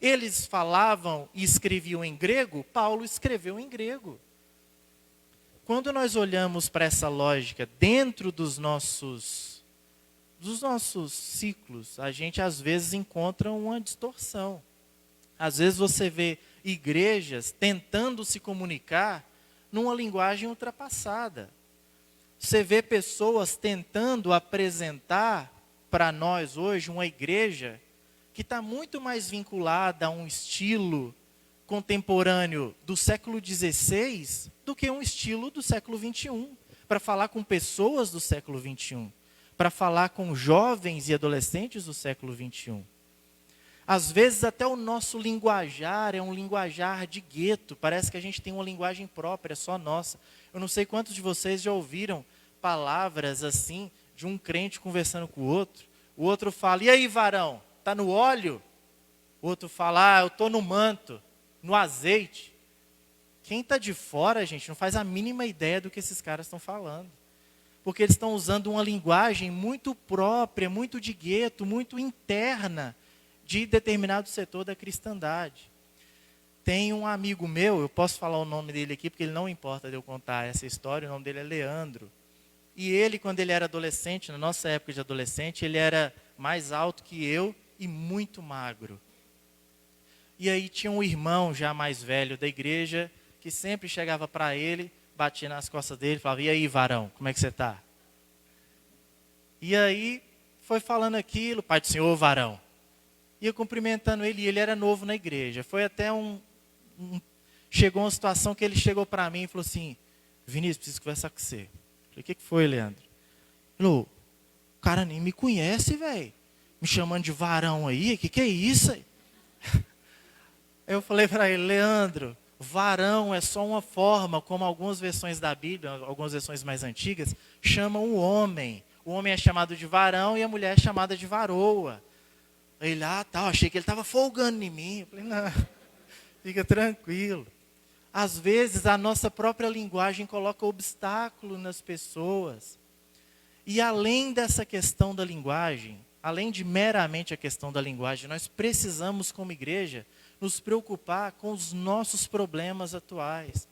Eles falavam e escreviam em grego, Paulo escreveu em grego. Quando nós olhamos para essa lógica dentro dos nossos ciclos, a gente às vezes encontra uma distorção. Às vezes você vê igrejas tentando se comunicar numa linguagem ultrapassada. Você vê pessoas tentando apresentar para nós hoje uma igreja que está muito mais vinculada a um estilo contemporâneo do século XVI do que um estilo do século XXI, para falar com pessoas do século XXI, para falar com jovens e adolescentes do século XXI. Às vezes até o nosso linguajar é um linguajar de gueto, parece que a gente tem uma linguagem própria, só nossa. Eu não sei quantos de vocês já ouviram palavras assim, de um crente conversando com o outro fala, e aí varão, está no óleo? O outro fala, eu estou no manto, no azeite. Quem está de fora, gente, não faz a mínima ideia do que esses caras estão falando. Porque eles estão usando uma linguagem muito própria, muito de gueto, muito interna, de determinado setor da cristandade. Tem um amigo meu, eu posso falar o nome dele aqui, porque ele não importa de eu contar essa história, o nome dele é Leandro. E ele, quando ele era adolescente, na nossa época de adolescente, ele era mais alto que eu e muito magro. E aí tinha um irmão já mais velho da igreja, que sempre chegava para ele, batia nas costas dele, falava, e aí varão, como é que você está? E aí foi falando aquilo, pai do senhor, varão. Ia cumprimentando ele, e ele era novo na igreja. Foi até chegou uma situação que ele chegou para mim e falou assim, Vinícius, preciso conversar com você. Eu falei, o que foi, Leandro? Ele falou, o cara nem me conhece, velho. Me chamando de varão aí, o que é isso aí? Eu falei para ele, Leandro, varão é só uma forma, como algumas versões da Bíblia, algumas versões mais antigas, chamam o homem. O homem é chamado de varão e a mulher é chamada de varoa. Ele, achei que ele estava folgando em mim. Eu falei, não, fica tranquilo. Às vezes a nossa própria linguagem coloca obstáculo nas pessoas. E além dessa questão da linguagem, além de meramente a questão da linguagem, nós precisamos como igreja nos preocupar com os nossos problemas atuais.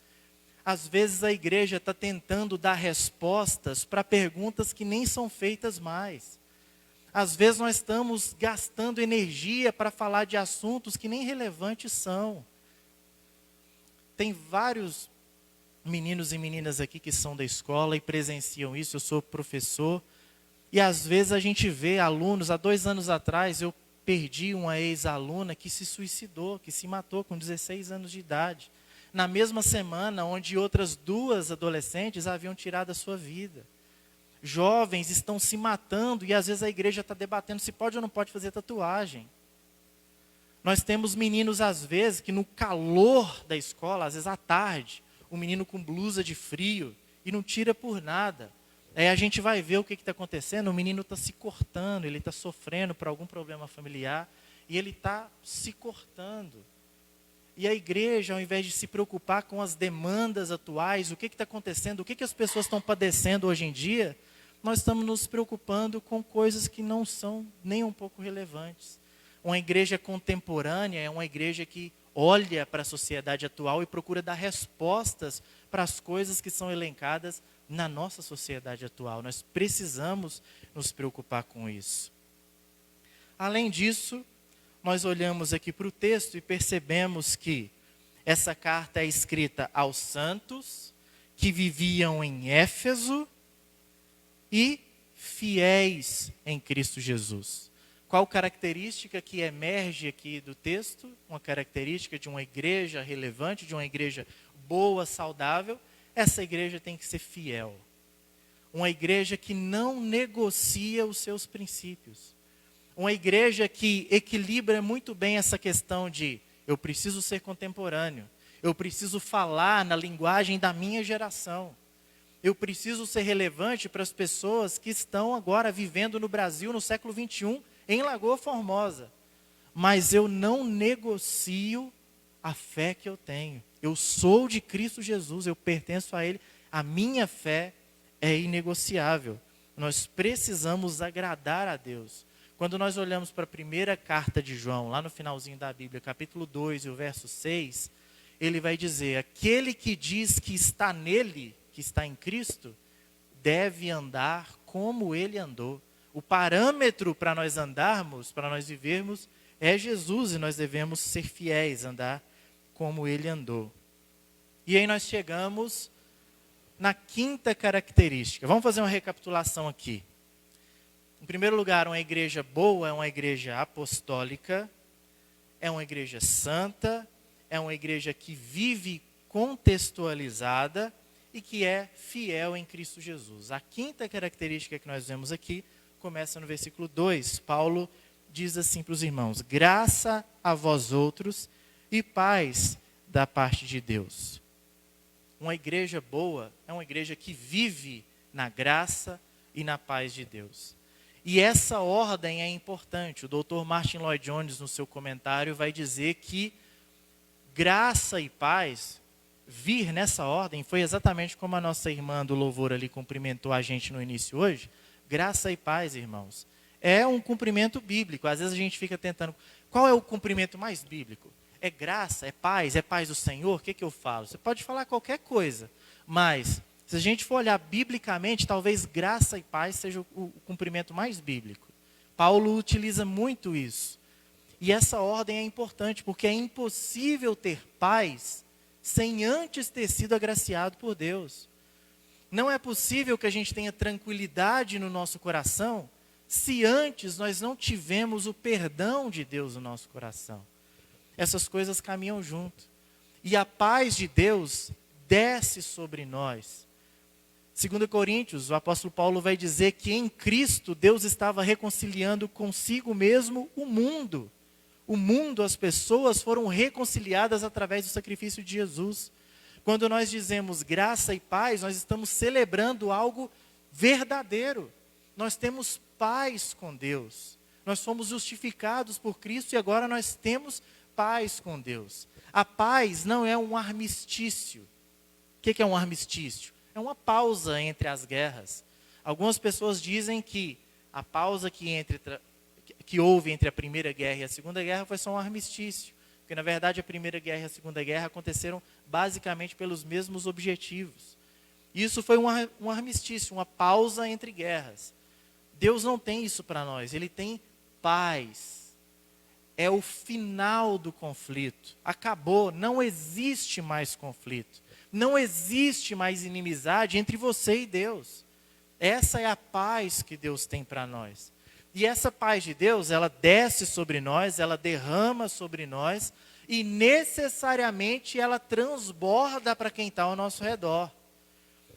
Às vezes a igreja está tentando dar respostas para perguntas que nem são feitas mais. Às vezes nós estamos gastando energia para falar de assuntos que nem relevantes são. Tem vários meninos e meninas aqui que são da escola e presenciam isso, eu sou professor. E às vezes a gente vê alunos, há 2 anos atrás eu perdi uma ex-aluna que se suicidou, que se matou com 16 anos de idade. Na mesma semana onde outras 2 adolescentes haviam tirado a sua vida. Jovens estão se matando e às vezes a igreja está debatendo se pode ou não pode fazer tatuagem. Nós temos meninos às vezes que no calor da escola, às vezes à tarde, o menino com blusa de frio e não tira por nada. Aí a gente vai ver o que está acontecendo, o menino está se cortando, ele está sofrendo por algum problema familiar e ele está se cortando. E a igreja, ao invés de se preocupar com as demandas atuais, o que está acontecendo, o que as pessoas estão padecendo hoje em dia, nós estamos nos preocupando com coisas que não são nem um pouco relevantes. Uma igreja contemporânea é uma igreja que olha para a sociedade atual e procura dar respostas para as coisas que são elencadas na nossa sociedade atual. Nós precisamos nos preocupar com isso. Além disso, nós olhamos aqui para o texto e percebemos que essa carta é escrita aos santos que viviam em Éfeso e fiéis em Cristo Jesus. Qual característica que emerge aqui do texto? Uma característica de uma igreja relevante, de uma igreja boa, saudável. Essa igreja tem que ser fiel. Uma igreja que não negocia os seus princípios. Uma igreja que equilibra muito bem essa questão de eu preciso ser contemporâneo. Eu preciso falar na linguagem da minha geração. Eu preciso ser relevante para as pessoas que estão agora vivendo no Brasil, no século 21, em Lagoa Formosa. Mas eu não negocio a fé que eu tenho. Eu sou de Cristo Jesus, eu pertenço a Ele. A minha fé é inegociável. Nós precisamos agradar a Deus. Quando nós olhamos para a primeira carta de João, lá no finalzinho da Bíblia, capítulo 2 e o verso 6, ele vai dizer: aquele que diz que está nele, que está em Cristo, deve andar como ele andou. O parâmetro para nós andarmos, para nós vivermos, é Jesus, e nós devemos ser fiéis, andar como ele andou. E aí nós chegamos na quinta característica. Vamos fazer uma recapitulação aqui. Em primeiro lugar, uma igreja boa é uma igreja apostólica, é uma igreja santa, é uma igreja que vive contextualizada e que é fiel em Cristo Jesus. A quinta característica que nós vemos aqui começa no versículo 2. Paulo diz assim para os irmãos: graça a vós outros e paz da parte de Deus. Uma igreja boa é uma igreja que vive na graça e na paz de Deus. E essa ordem é importante. O Dr. Martin Lloyd Jones, no seu comentário, vai dizer que graça e paz, vir nessa ordem, foi exatamente como a nossa irmã do louvor ali cumprimentou a gente no início hoje. Graça e paz, irmãos, é um cumprimento bíblico. Às vezes a gente fica tentando, qual é o cumprimento mais bíblico? É graça, é paz do Senhor? O que eu falo? Você pode falar qualquer coisa, mas se a gente for olhar biblicamente, talvez graça e paz seja o cumprimento mais bíblico. Paulo utiliza muito isso. E essa ordem é importante, porque é impossível ter paz sem antes ter sido agraciado por Deus. Não é possível que a gente tenha tranquilidade no nosso coração se antes nós não tivemos o perdão de Deus no nosso coração. Essas coisas caminham junto. E a paz de Deus desce sobre nós. 2 Coríntios, o apóstolo Paulo vai dizer que em Cristo Deus estava reconciliando consigo mesmo o mundo. O mundo, as pessoas foram reconciliadas através do sacrifício de Jesus. Quando nós dizemos graça e paz, nós estamos celebrando algo verdadeiro. Nós temos paz com Deus. Nós fomos justificados por Cristo e agora nós temos paz com Deus. A paz não é um armistício. O que é um armistício? É uma pausa entre as guerras. Algumas pessoas dizem que a pausa que houve entre a Primeira Guerra e a Segunda Guerra foi só um armistício. Porque, na verdade, a Primeira Guerra e a Segunda Guerra aconteceram basicamente pelos mesmos objetivos. Isso foi um armistício, uma pausa entre guerras. Deus não tem isso para nós, Ele tem paz. É o final do conflito. Acabou, não existe mais conflito. Não existe mais inimizade entre você e Deus. Essa é a paz que Deus tem para nós. E essa paz de Deus, ela desce sobre nós, ela derrama sobre nós e necessariamente ela transborda para quem está ao nosso redor.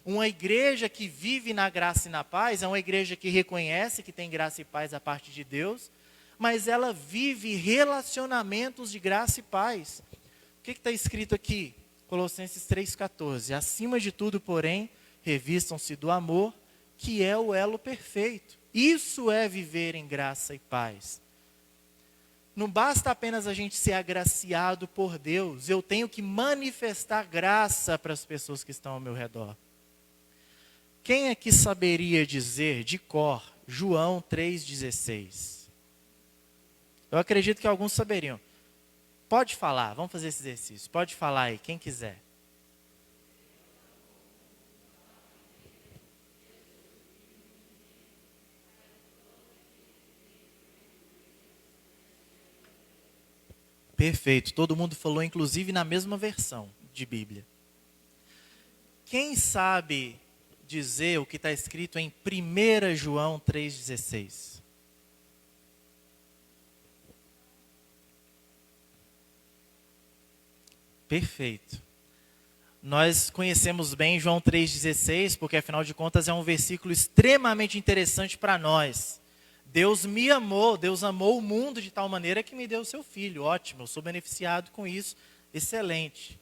Uma igreja que vive na graça e na paz é uma igreja que reconhece que tem graça e paz da parte de Deus, mas ela vive relacionamentos de graça e paz. O que está escrito aqui? Colossenses 3,14. Acima de tudo, porém, revistam-se do amor, que é o elo perfeito. Isso é viver em graça e paz. Não basta apenas a gente ser agraciado por Deus. Eu tenho que manifestar graça para as pessoas que estão ao meu redor. Quem aqui saberia dizer de cor João 3,16? Eu acredito que alguns saberiam. Pode falar, vamos fazer esse exercício. Pode falar aí, quem quiser. Perfeito, todo mundo falou, inclusive na mesma versão de Bíblia. Quem sabe dizer o que está escrito em 1 João 3,16? Perfeito. Nós conhecemos bem João 3,16, porque afinal de contas é um versículo extremamente interessante para nós. Deus me amou, Deus amou o mundo de tal maneira que me deu o seu filho. Ótimo, eu sou beneficiado com isso, excelente.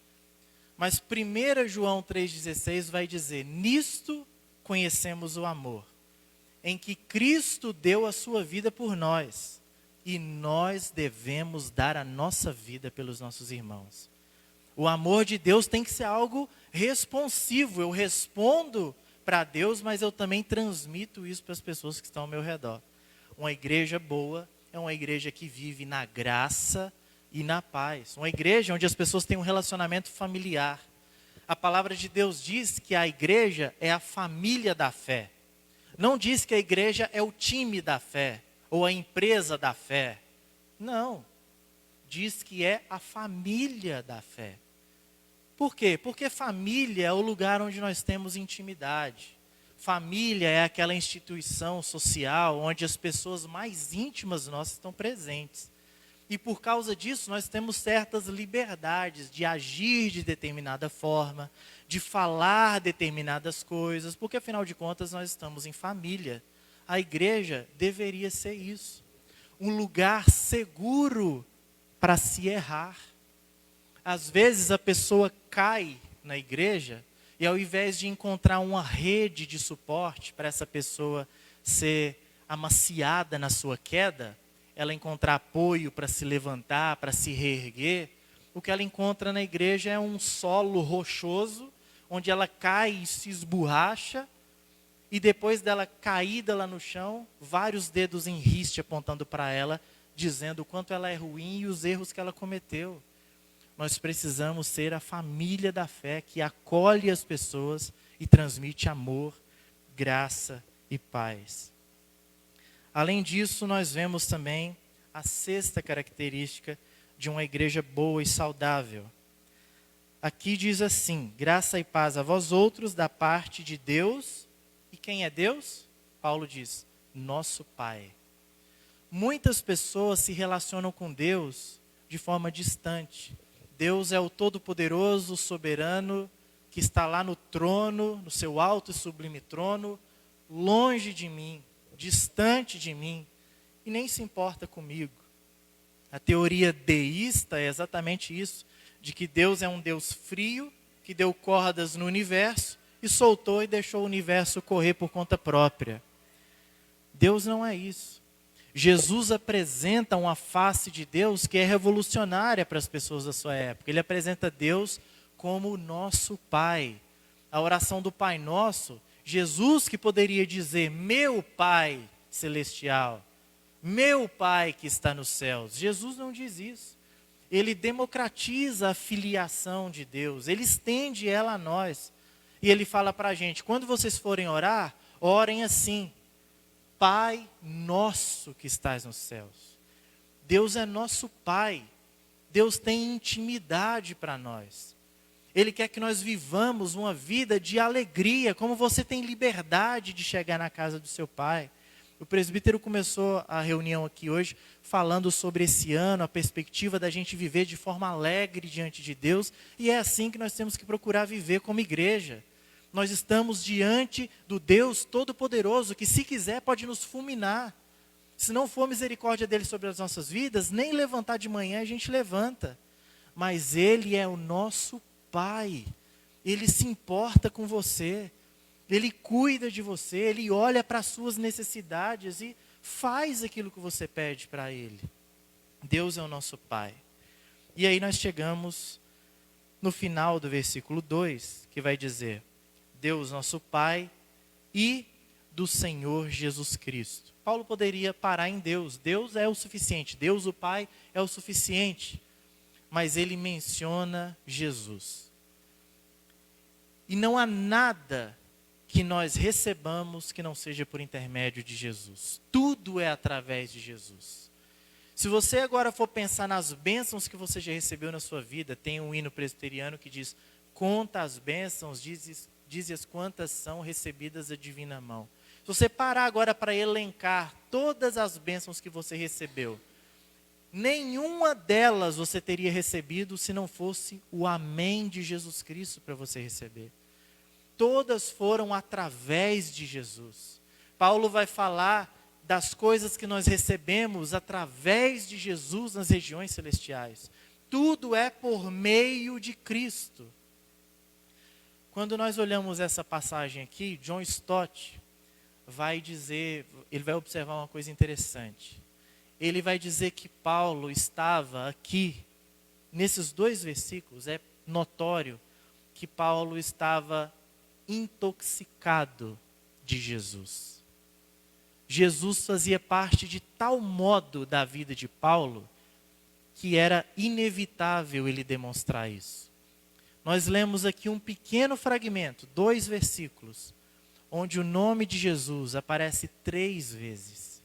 Mas 1 João 3,16 vai dizer: nisto conhecemos o amor, em que Cristo deu a sua vida por nós, e nós devemos dar a nossa vida pelos nossos irmãos. O amor de Deus tem que ser algo responsivo. Eu respondo para Deus, mas eu também transmito isso para as pessoas que estão ao meu redor. Uma igreja boa é uma igreja que vive na graça e na paz. Uma igreja onde as pessoas têm um relacionamento familiar. A palavra de Deus diz que a igreja é a família da fé. Não diz que a igreja é o time da fé ou a empresa da fé. Não. Diz que é a família da fé. Por quê? Porque família é o lugar onde nós temos intimidade. Família é aquela instituição social onde as pessoas mais íntimas nossas estão presentes. E por causa disso nós temos certas liberdades de agir de determinada forma, de falar determinadas coisas, porque afinal de contas nós estamos em família. A igreja deveria ser isso. Um lugar seguro para se errar. Às vezes a pessoa cai na igreja e ao invés de encontrar uma rede de suporte para essa pessoa ser amaciada na sua queda, ela encontrar apoio para se levantar, para se reerguer, o que ela encontra na igreja é um solo rochoso, onde ela cai e se esborracha, e depois dela caída lá no chão, vários dedos em riste apontando para ela, dizendo o quanto ela é ruim e os erros que ela cometeu. Nós precisamos ser a família da fé que acolhe as pessoas e transmite amor, graça e paz. Além disso, nós vemos também a sexta característica de uma igreja boa e saudável. Aqui diz assim: graça e paz a vós outros da parte de Deus. E quem é Deus? Paulo diz: nosso Pai. Muitas pessoas se relacionam com Deus de forma distante. Deus é o Todo-Poderoso, o Soberano, que está lá no trono, no seu alto e sublime trono, longe de mim, distante de mim, e nem se importa comigo. A teoria deísta é exatamente isso, de que Deus é um Deus frio, que deu cordas no universo, e soltou e deixou o universo correr por conta própria. Deus não é isso. Jesus apresenta uma face de Deus que é revolucionária para as pessoas da sua época. Ele apresenta Deus como o nosso Pai. A oração do Pai Nosso, Jesus que poderia dizer: meu Pai celestial, meu Pai que está nos céus. Jesus não diz isso. Ele democratiza a filiação de Deus, ele estende ela a nós. E ele fala para a gente: quando vocês forem orar, orem assim: Pai nosso que estás nos céus. Deus é nosso Pai. Deus tem intimidade para nós. Ele quer que nós vivamos uma vida de alegria, como você tem liberdade de chegar na casa do seu Pai. O presbítero começou a reunião aqui hoje falando sobre esse ano, a perspectiva da gente viver de forma alegre diante de Deus. E é assim que nós temos que procurar viver como igreja. Nós estamos diante do Deus Todo-Poderoso, que se quiser pode nos fulminar. Se não for misericórdia dele sobre as nossas vidas, nem levantar de manhã a gente levanta. Mas ele é o nosso Pai. Ele se importa com você. Ele cuida de você. Ele olha para as suas necessidades e faz aquilo que você pede para ele. Deus é o nosso Pai. E aí nós chegamos no final do versículo 2, que vai dizer: Deus nosso Pai e do Senhor Jesus Cristo. Paulo poderia parar em Deus. Deus é o suficiente. Deus o Pai é o suficiente. Mas ele menciona Jesus. E não há nada que nós recebamos que não seja por intermédio de Jesus. Tudo é através de Jesus. Se você agora for pensar nas bênçãos que você já recebeu na sua vida, tem um hino presbiteriano que diz: conta as bênçãos, dize-as quantas são recebidas da divina mão. Se você parar agora para elencar todas as bênçãos que você recebeu, nenhuma delas você teria recebido se não fosse o amém de Jesus Cristo para você receber. Todas foram através de Jesus. Paulo vai falar das coisas que nós recebemos através de Jesus nas regiões celestiais. Tudo é por meio de Cristo. Quando nós olhamos essa passagem aqui, John Stott vai dizer, ele vai observar uma coisa interessante. Ele vai dizer que Paulo estava aqui, nesses 2 versículos, é notório que Paulo estava intoxicado de Jesus. Jesus fazia parte de tal modo da vida de Paulo que era inevitável ele demonstrar isso. Nós lemos aqui um pequeno fragmento, 2 versículos, onde o nome de Jesus aparece 3 vezes.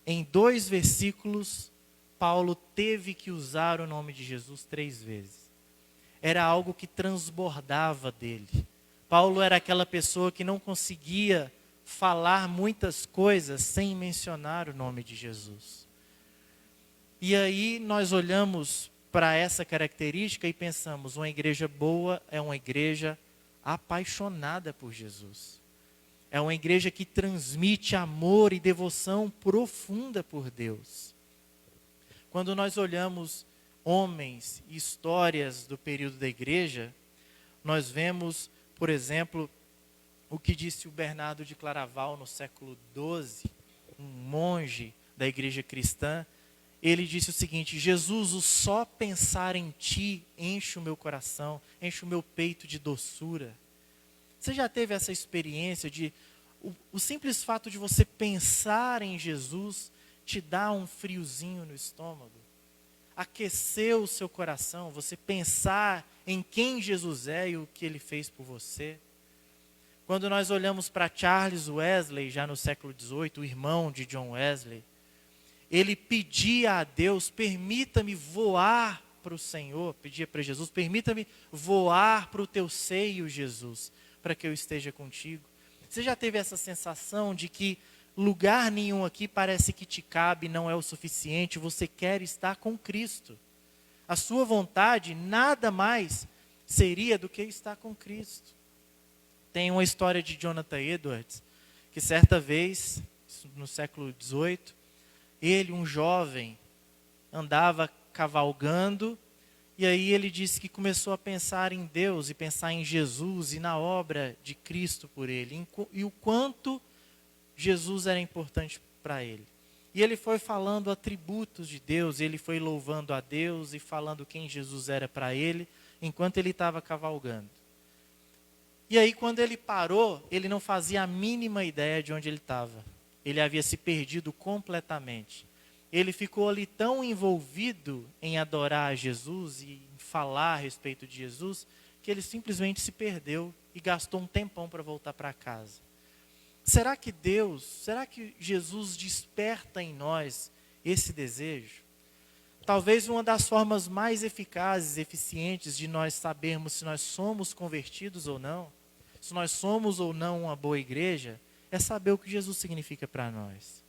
Em 2 versículos, Paulo teve que usar o nome de Jesus 3 vezes. Era algo que transbordava dele. Paulo era aquela pessoa que não conseguia falar muitas coisas sem mencionar o nome de Jesus. E aí nós olhamos para essa característica e pensamos, uma igreja boa é uma igreja apaixonada por Jesus. É uma igreja que transmite amor e devoção profunda por Deus. Quando nós olhamos homens e histórias do período da igreja, nós vemos, por exemplo, o que disse o Bernardo de Claraval no século XII, um monge da igreja cristã. Ele disse o seguinte: Jesus, o só pensar em ti enche o meu coração, enche o meu peito de doçura. Você já teve essa experiência de o simples fato de você pensar em Jesus te dá um friozinho no estômago? Aquecer o seu coração, você pensar em quem Jesus é e o que ele fez por você? Quando nós olhamos para Charles Wesley, já no século XVIII, o irmão de John Wesley, ele pedia a Deus, permita-me voar para o Senhor, pedia para Jesus, permita-me voar para o teu seio, Jesus, para que eu esteja contigo. Você já teve essa sensação de que lugar nenhum aqui parece que te cabe, não é o suficiente, você quer estar com Cristo. A sua vontade nada mais seria do que estar com Cristo. Tem uma história de Jonathan Edwards, que certa vez, no século XVIII, ele, um jovem, andava cavalgando, e aí ele disse que começou a pensar em Deus, e pensar em Jesus, e na obra de Cristo por ele, e o quanto Jesus era importante para ele. E ele foi falando atributos de Deus, ele foi louvando a Deus e falando quem Jesus era para ele, enquanto ele estava cavalgando. E aí quando ele parou, ele não fazia a mínima ideia de onde ele estava. Ele havia se perdido completamente. Ele ficou ali tão envolvido em adorar a Jesus e em falar a respeito de Jesus, que ele simplesmente se perdeu e gastou um tempão para voltar para casa. Será que Jesus desperta em nós esse desejo? Talvez uma das formas mais eficazes, eficientes de nós sabermos se nós somos convertidos ou não, se nós somos ou não uma boa igreja, é saber o que Jesus significa para nós.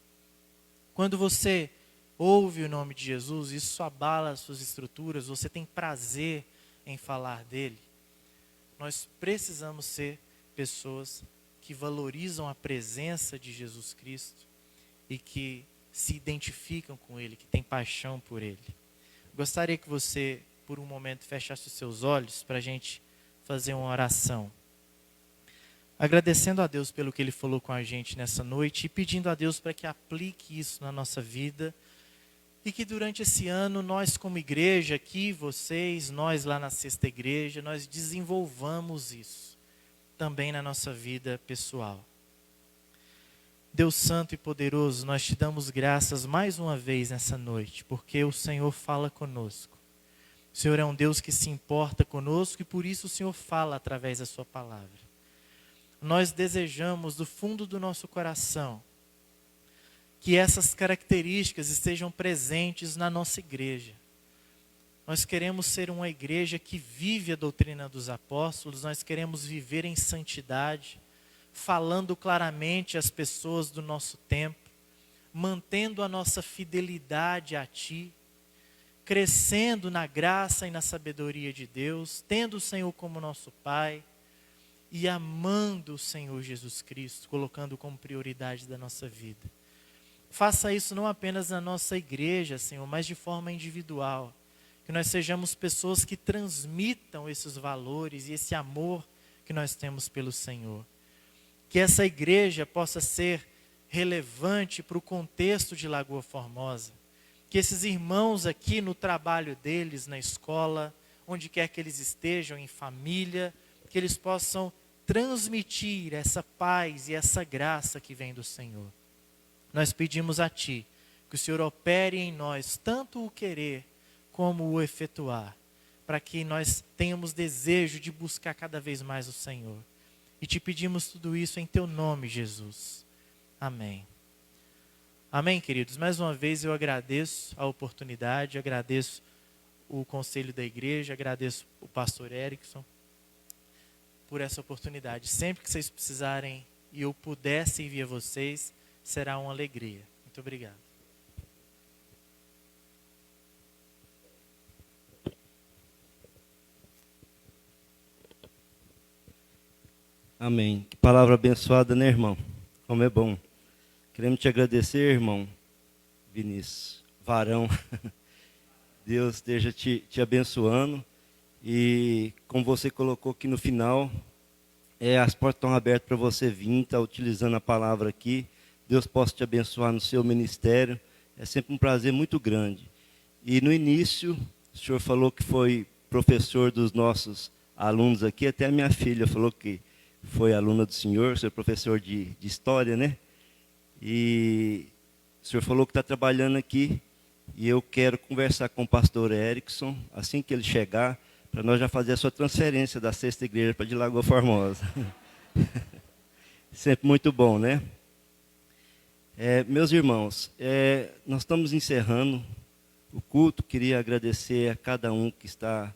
Quando você ouve o nome de Jesus, isso abala as suas estruturas, você tem prazer em falar dele. Nós precisamos ser pessoas que valorizam a presença de Jesus Cristo e que se identificam com ele, que têm paixão por ele. Gostaria que você, por um momento, fechasse os seus olhos para a gente fazer uma oração. Agradecendo a Deus pelo que ele falou com a gente nessa noite e pedindo a Deus para que aplique isso na nossa vida e que durante esse ano nós como igreja aqui, vocês, nós lá na Sexta Igreja, nós desenvolvamos isso também na nossa vida pessoal. Deus Santo e Poderoso, nós te damos graças mais uma vez nessa noite, porque o Senhor fala conosco. O Senhor é um Deus que se importa conosco e por isso o Senhor fala através da sua palavra. Nós desejamos do fundo do nosso coração que essas características estejam presentes na nossa igreja. Nós queremos ser uma igreja que vive a doutrina dos apóstolos, nós queremos viver em santidade, falando claramente às pessoas do nosso tempo, mantendo a nossa fidelidade a Ti, crescendo na graça e na sabedoria de Deus, tendo o Senhor como nosso Pai e amando o Senhor Jesus Cristo, colocando como prioridade da nossa vida. Faça isso não apenas na nossa igreja, Senhor, mas de forma individual. Que nós sejamos pessoas que transmitam esses valores e esse amor que nós temos pelo Senhor. Que essa igreja possa ser relevante para o contexto de Lagoa Formosa. Que esses irmãos aqui no trabalho deles, na escola, onde quer que eles estejam, em família, que eles possam transmitir essa paz e essa graça que vem do Senhor. Nós pedimos a Ti que o Senhor opere em nós tanto o querer como o efetuar, para que nós tenhamos desejo de buscar cada vez mais o Senhor. E te pedimos tudo isso em Teu nome, Jesus. Amém. Amém, queridos? Mais uma vez eu agradeço a oportunidade, agradeço o conselho da igreja, agradeço o pastor Erickson por essa oportunidade. Sempre que vocês precisarem e eu puder servir a vocês, será uma alegria. Muito obrigado. Amém. Que palavra abençoada, né, irmão? Como é bom. Queremos te agradecer, irmão Vinícius, varão. Deus esteja te abençoando. E como você colocou aqui no final, as portas estão abertas para você vir, estar utilizando a palavra aqui. Deus possa te abençoar no seu ministério. É sempre um prazer muito grande. E no início, o senhor falou que foi professor dos nossos alunos aqui. Até a minha filha falou que foi aluna do senhor, professor de história, né? E o senhor falou que está trabalhando aqui. E eu quero conversar com o pastor Erickson, assim que ele chegar, para nós já fazer a sua transferência da sexta igreja para de Lagoa Formosa. Sempre muito bom, né? Meus irmãos, nós estamos encerrando o culto. Queria agradecer a cada um que está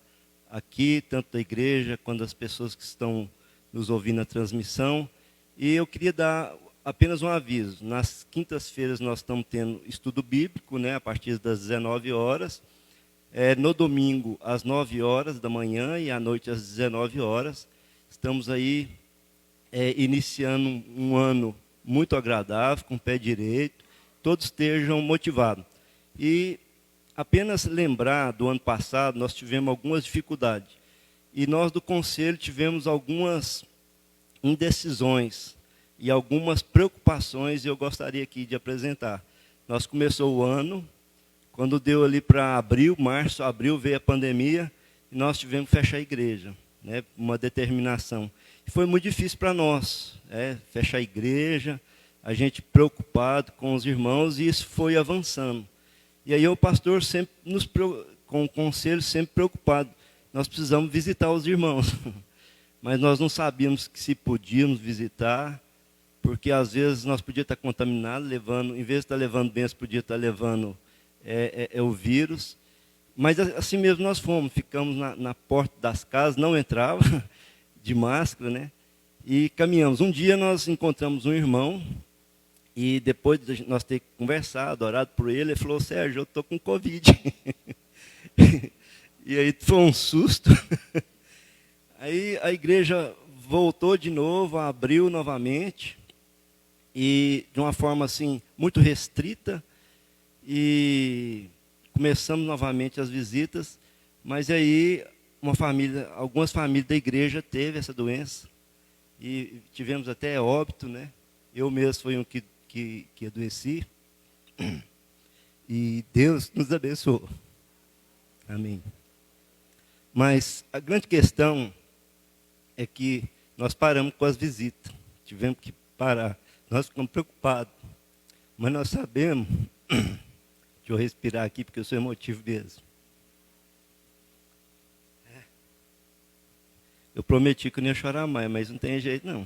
aqui, tanto da igreja quanto das pessoas que estão nos ouvindo na transmissão. E eu queria dar apenas um aviso. Nas quintas-feiras nós estamos tendo estudo bíblico, né, a partir das 19 horas. No domingo, às 9 horas da manhã e à noite, às 19 horas. Estamos aí iniciando um ano muito agradável, com o pé direito. Todos estejam motivados. E apenas lembrar do ano passado, nós tivemos algumas dificuldades. E nós do conselho tivemos algumas indecisões e algumas preocupações, e eu gostaria aqui de apresentar. Nós começamos o ano, quando deu ali para março, abril, veio a pandemia, e nós tivemos que fechar a igreja, né, uma determinação. E foi muito difícil para nós, fechar a igreja, a gente preocupado com os irmãos, e isso foi avançando. E aí o pastor sempre, com o conselho, sempre preocupado. Nós precisamos visitar os irmãos, mas nós não sabíamos se podíamos visitar, porque às vezes nós podíamos estar contaminados, em vez de estar levando bênção, podia estar levando o vírus. Mas assim mesmo nós fomos, ficamos na porta das casas, não entrava, de máscara, né? E caminhamos. Um dia nós encontramos um irmão, e depois de nós ter conversado, orado por ele, ele falou: Sérgio, eu estou com Covid. E aí foi um susto. Aí a igreja voltou de novo, abriu novamente, e de uma forma assim muito restrita, e começamos novamente as visitas, mas aí algumas famílias da igreja teve essa doença, e tivemos até óbito, né? Eu mesmo fui um que adoeci, e Deus nos abençoou. Amém. Mas a grande questão é que nós paramos com as visitas. Tivemos que parar. Nós ficamos preocupados. Mas nós sabemos... Deixa eu respirar aqui, porque eu sou emotivo mesmo. Eu prometi que eu não ia chorar mais, mas não tem jeito, não.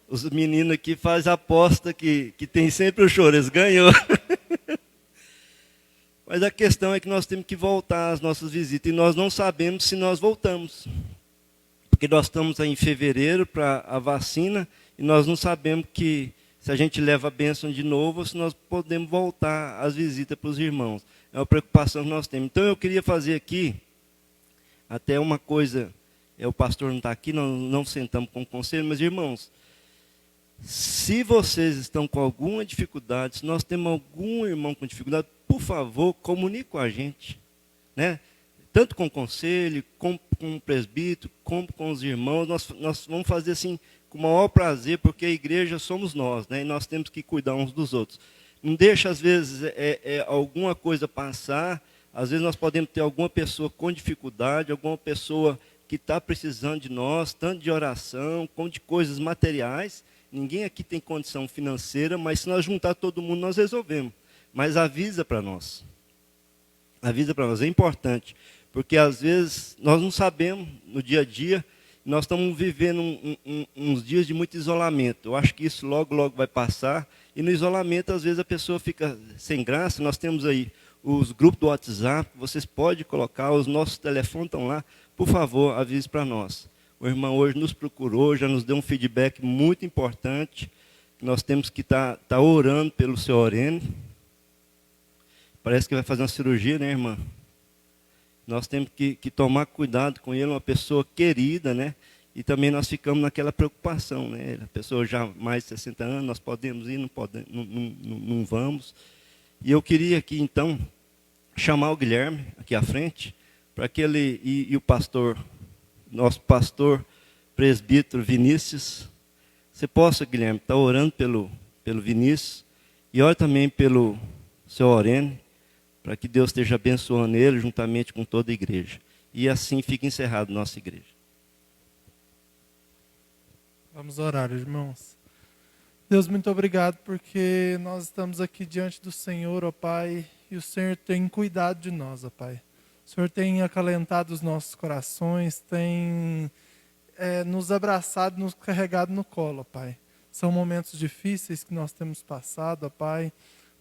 Os meninos aqui fazem aposta que tem sempre o choro. Eles ganham. Mas a questão é que nós temos que voltar às nossas visitas. E nós não sabemos se nós voltamos. Porque nós estamos aí em fevereiro para a vacina. E nós não sabemos se a gente leva a bênção de novo, ou se nós podemos voltar às visitas para os irmãos. É uma preocupação que nós temos. Então eu queria fazer aqui, até uma coisa, o pastor não está aqui, não sentamos com o conselho, mas irmãos, se vocês estão com alguma dificuldade, se nós temos algum irmão com dificuldade, por favor, comunique com a gente, né? tanto com o conselho, como com o presbítero, como com os irmãos. Nós vamos fazer assim com o maior prazer, porque a igreja somos nós, né? E nós temos que cuidar uns dos outros. Não deixa, às vezes, alguma coisa passar. Às vezes nós podemos ter alguma pessoa com dificuldade, alguma pessoa que está precisando de nós, tanto de oração, como de coisas materiais. Ninguém aqui tem condição financeira, mas se nós juntar todo mundo, nós resolvemos. Mas avisa para nós. Avisa para nós, é importante. Porque às vezes nós não sabemos no dia a dia, nós estamos vivendo uns dias de muito isolamento. Eu acho que isso logo, logo vai passar. E no isolamento, às vezes, a pessoa fica sem graça. Nós temos aí os grupos do WhatsApp, vocês podem colocar, os nossos telefones estão lá. Por favor, avise para nós. O irmão hoje nos procurou, já nos deu um feedback muito importante. Nós temos que estar orando pelo seu Orene. Parece que vai fazer uma cirurgia, né, irmã? Nós temos que tomar cuidado com ele, uma pessoa querida, né? E também nós ficamos naquela preocupação, né? A pessoa já mais de 60 anos, nós podemos ir, não podemos, não vamos. E eu queria aqui, então, chamar o Guilherme aqui à frente, para que ele e o pastor, nosso pastor presbítero Vinícius, você possa, Guilherme, estar orando pelo Vinícius e ore também pelo seu Orene, para que Deus esteja abençoando ele juntamente com toda a igreja. E assim fica encerrado nossa igreja. Vamos orar, irmãos. Deus, muito obrigado porque nós estamos aqui diante do Senhor, ó Pai, e o Senhor tem cuidado de nós, ó Pai. O Senhor tem acalentado os nossos corações, tem nos abraçado, nos carregado no colo, ó Pai. São momentos difíceis que nós temos passado, ó Pai,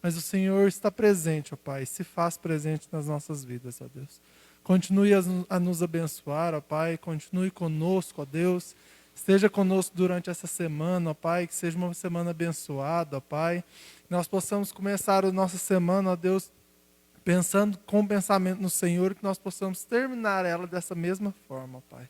mas o Senhor está presente, ó Pai, se faz presente nas nossas vidas, ó Deus. Continue a nos abençoar, ó Pai, continue conosco, ó Deus. Esteja conosco durante essa semana, ó Pai, que seja uma semana abençoada, ó Pai. Que nós possamos começar a nossa semana, ó Deus, pensando com pensamento no Senhor, que nós possamos terminar ela dessa mesma forma, ó Pai.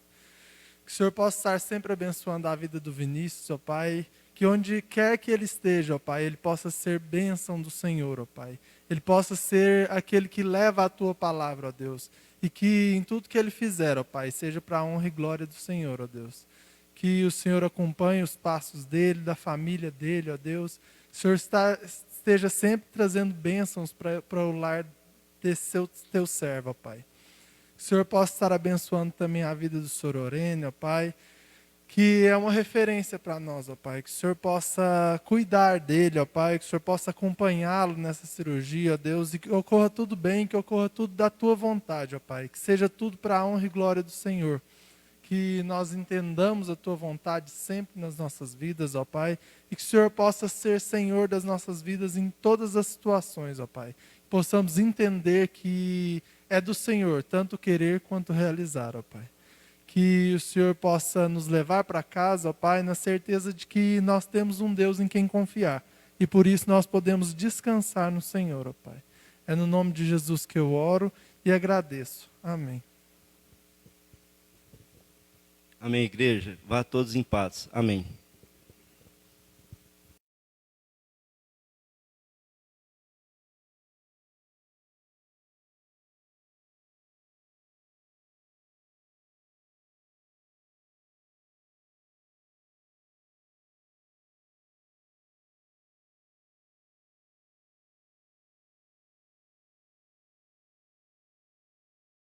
Que o Senhor possa estar sempre abençoando a vida do Vinícius, ó Pai. Que onde quer que ele esteja, ó Pai, ele possa ser bênção do Senhor, ó Pai. Ele possa ser aquele que leva a Tua palavra, ó Deus. E que em tudo que ele fizer, ó Pai, seja para a honra e glória do Senhor, ó Deus. Que o Senhor acompanhe os passos dele, da família dele, ó Deus. Que o Senhor esteja sempre trazendo bênçãos para o lar desse teu servo, ó Pai. Que o Senhor possa estar abençoando também a vida do Senhor Orene, ó Pai. Que é uma referência para nós, ó Pai. Que o Senhor possa cuidar dele, ó Pai. Que o Senhor possa acompanhá-lo nessa cirurgia, ó Deus. E que ocorra tudo bem, que ocorra tudo da Tua vontade, ó Pai. Que seja tudo para a honra e glória do Senhor. Que nós entendamos a Tua vontade sempre nas nossas vidas, ó Pai. E que o Senhor possa ser Senhor das nossas vidas em todas as situações, ó Pai. Que possamos entender que é do Senhor, tanto querer quanto realizar, ó Pai. Que o Senhor possa nos levar para casa, ó Pai, na certeza de que nós temos um Deus em quem confiar. E por isso nós podemos descansar no Senhor, ó Pai. É no nome de Jesus que eu oro e agradeço. Amém. Amém, igreja. Vá todos em paz. Amém.